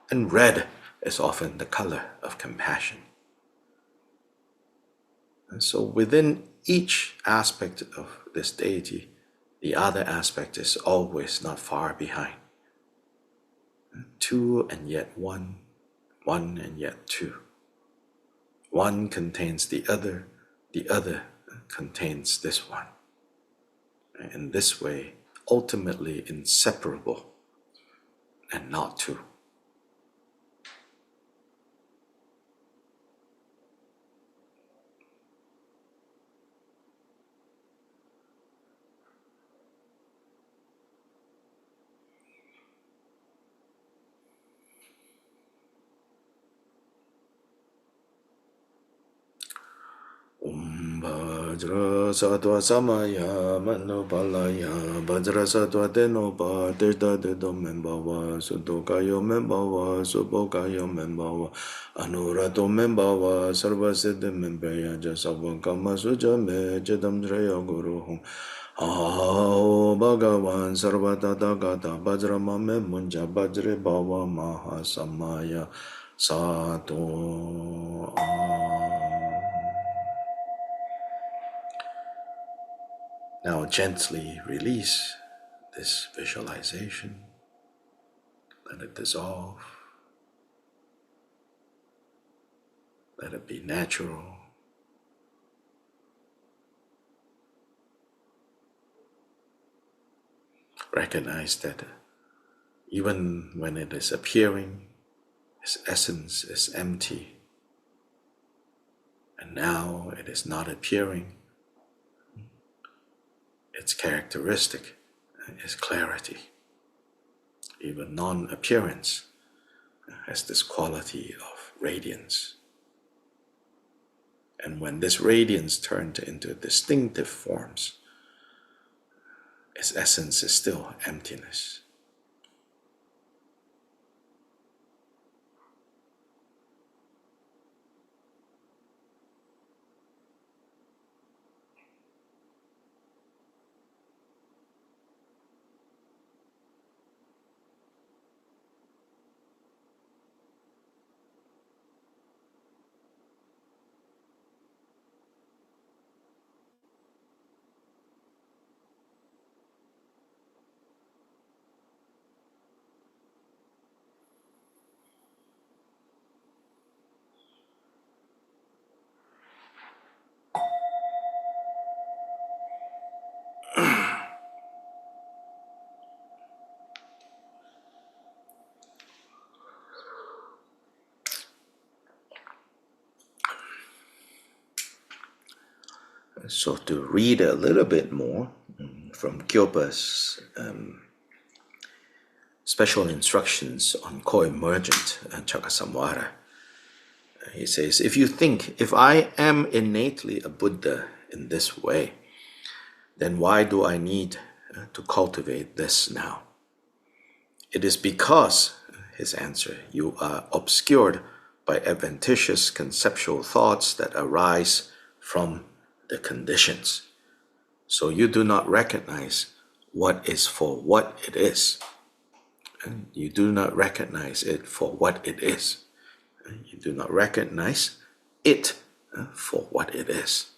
and red is often the color of compassion. And so within each aspect of this deity, the other aspect is always not far behind. Two and yet one and yet two. One contains the other contains this one. In this way, ultimately inseparable and not two. Vajra Sattva Samaya Manopalaya Vajra Sattva Tenopa Tirtha Tito Membhava Sutokayo Membhava Supokayo Membhava Anurato Membhava Sarva Siddhi Membhaya Jasava Kama Suja Me Chidam Jraya Guru Hum Aho Bhagavan Sarva Tata Gata Vajra Mame Munja Vajri Bhava Maha Samaya Sato Now gently release this visualization. Let it dissolve. Let it be natural. Recognize that even when it is appearing, its essence is empty. And now it is not appearing. Its characteristic is clarity. Even non-appearance has this quality of radiance. And when this radiance turns into distinctive forms, its essence is still emptiness. So to read a little bit more from Kyopa's special instructions on co-emergent Chakasamvara, he says, if I am innately a Buddha in this way, then why do I need to cultivate this now? It is because, his answer, you are obscured by adventitious conceptual thoughts that arise from the conditions. So you do not recognize what is for what it is. And you do not recognize it for what it is. You do not recognize it for what it is.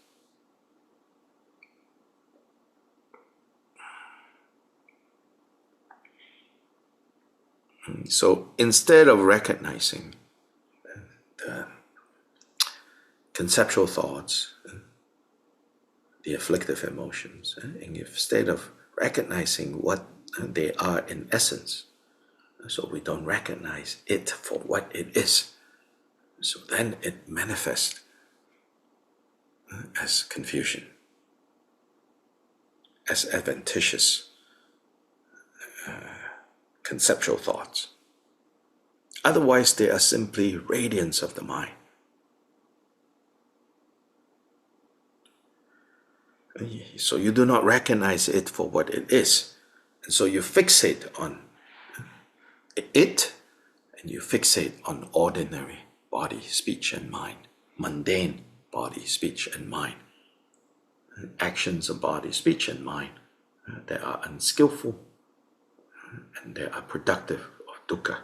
So instead of recognizing conceptual thoughts, the afflictive emotions, and instead of recognizing what they are in essence, so we don't recognize it for what it is. So then it manifests as confusion, as adventitious conceptual thoughts. Otherwise, they are simply radiance of the mind. So you do not recognize it for what it is. And so you fixate on it, and you fixate on ordinary body, speech, and mind, mundane body, speech, and mind, actions of body, speech, and mind that are unskillful and they are productive of dukkha.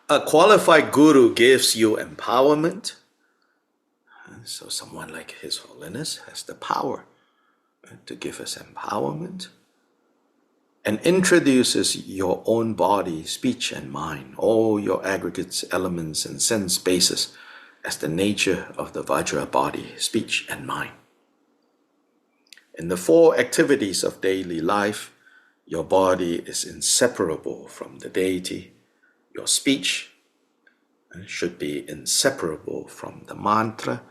A qualified guru gives you empowerment. So someone like His Holiness has the power to give us empowerment and introduces your own body, speech, and mind, all your aggregates, elements, and sense bases as the nature of the Vajra body, speech, and mind. In the four activities of daily life, your body is inseparable from the deity. Your speech should be inseparable from the mantra,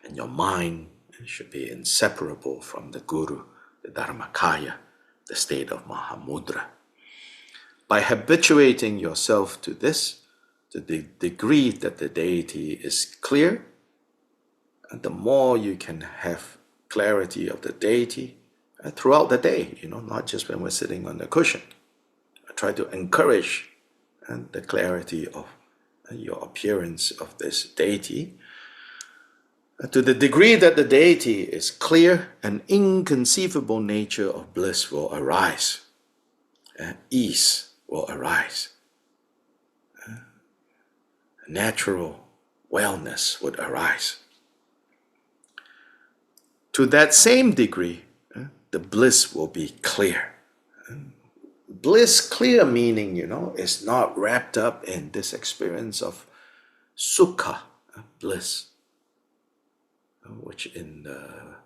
and your mind should be inseparable from the Guru, the Dharmakaya, the state of Mahamudra. By habituating yourself to this, to the degree that the deity is clear, and the more you can have clarity of the deity throughout the day, not just when we're sitting on the cushion. I try to encourage the clarity of your appearance of this deity. To the degree that the deity is clear, an inconceivable nature of bliss will arise. Ease will arise. Natural wellness would arise. To that same degree, the bliss will be clear. Bliss clear meaning, is not wrapped up in this experience of sukha, bliss, which in the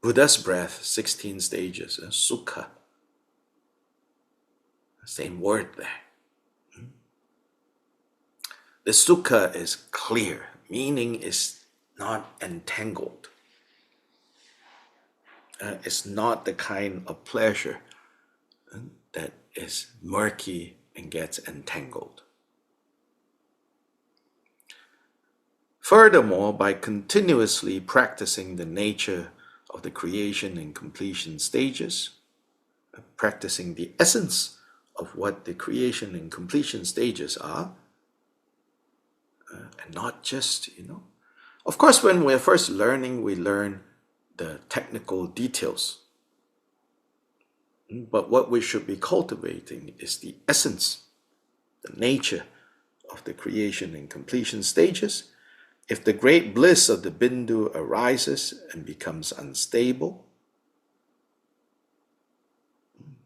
Buddha's breath, 16 stages, sukha, same word there. The sukha is clear, meaning is not entangled. It's not the kind of pleasure that is murky and gets entangled. Furthermore, by continuously practicing the nature of the creation and completion stages, practicing the essence of what the creation and completion stages are, and not just, Of course, when we're first learning, we learn the technical details. But what we should be cultivating is the essence, the nature of the creation and completion stages. If the great bliss of the Bindu arises and becomes unstable,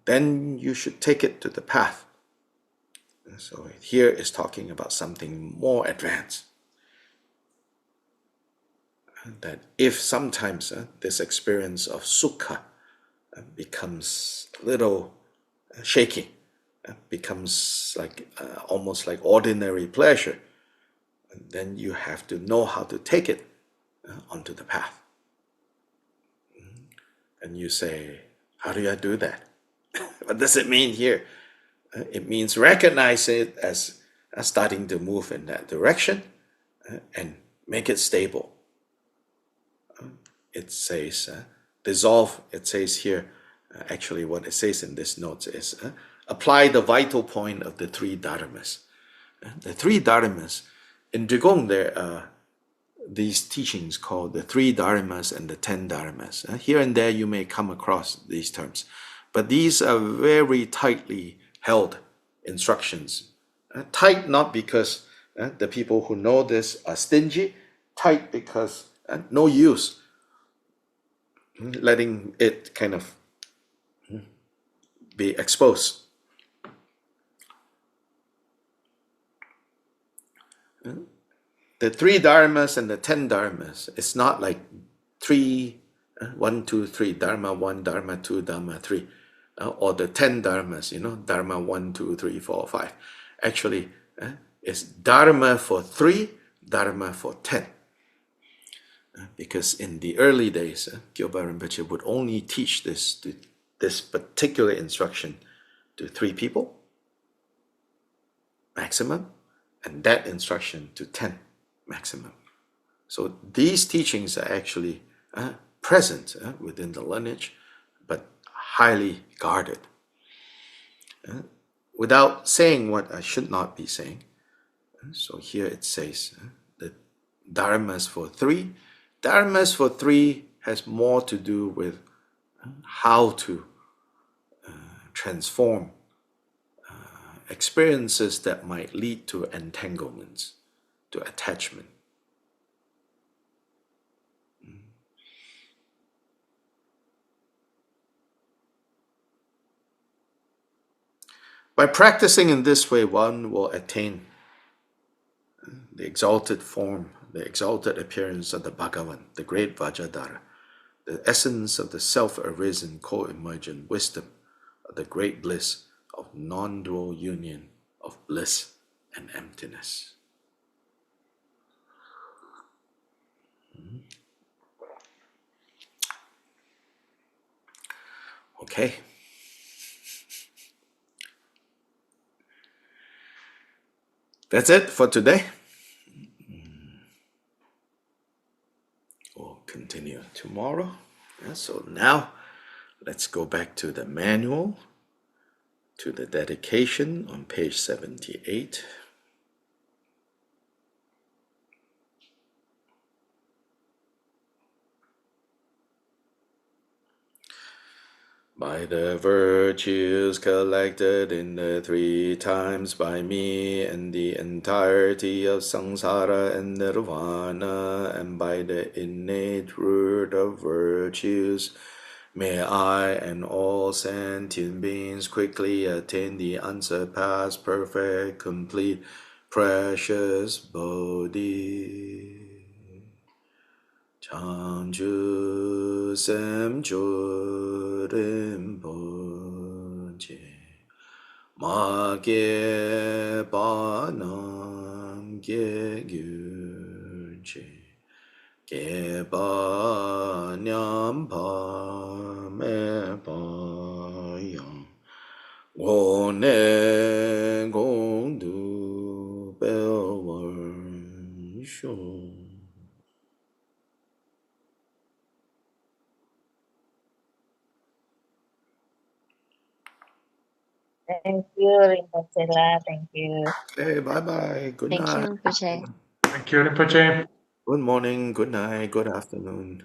then you should take it to the path. So here is talking about something more advanced. That if sometimes this experience of sukha becomes a little shaky, becomes like almost like ordinary pleasure, then you have to know how to take it onto the path. And you say, how do I do that? What does it mean here? It means recognize it as starting to move in that direction and make it stable. It says dissolve. It says here, actually what it says in this note is apply the vital point of the three dharmas. The three dharmas, in Qigong there are these teachings called the three dharmas and the 10 dharmas. Here and there you may come across these terms, but these are very tightly held instructions. Tight not because the people who know this are stingy, tight because no use letting it kind of be exposed. the 3 dharmas and the 10 dharmas. It's not like 3, 1, 2, 3, dharma 1, dharma 2, dharma 3, or the 10 dharmas, dharma 1, 2, 3, 4, 5. Actually, it's dharma for 3, dharma for 10. Because in the early days, Gyoba Rinpoche would only teach this particular instruction to 3 people, maximum, and that instruction to 10, maximum. So these teachings are actually present within the lineage, but highly guarded. Without saying what I should not be saying, so here it says the dharmas for 3. Dharmas for 3 has more to do with how to transform experiences that might lead to entanglements, to attachment. By practicing in this way, one will attain the exalted form, the exalted appearance of the Bhagavan, the great Vajradhara, the essence of the self-arisen, co-emergent wisdom of the great bliss of non-dual union of bliss and emptiness. Okay. That's it for today. We'll continue tomorrow. So now, let's go back to the manual, to the dedication on page 78. By the virtues collected in the 3 times by me and the entirety of samsara and nirvana, and by the innate root of virtues, may I and all sentient beings quickly attain the unsurpassed, perfect, complete, precious Bodhi. Changju Semchu Rinpoche Ma Ge Pa Nam Ge Gyurche Ge Pa Nyam Pa Me Pa Yang Wo Ne Gong Du Bel Wen Shou. Thank you, Rinpoche. Thank you. Okay, bye-bye. Good Thank night. you, Rinpoche. Thank you, Rinpoche. Good morning, good night, good afternoon.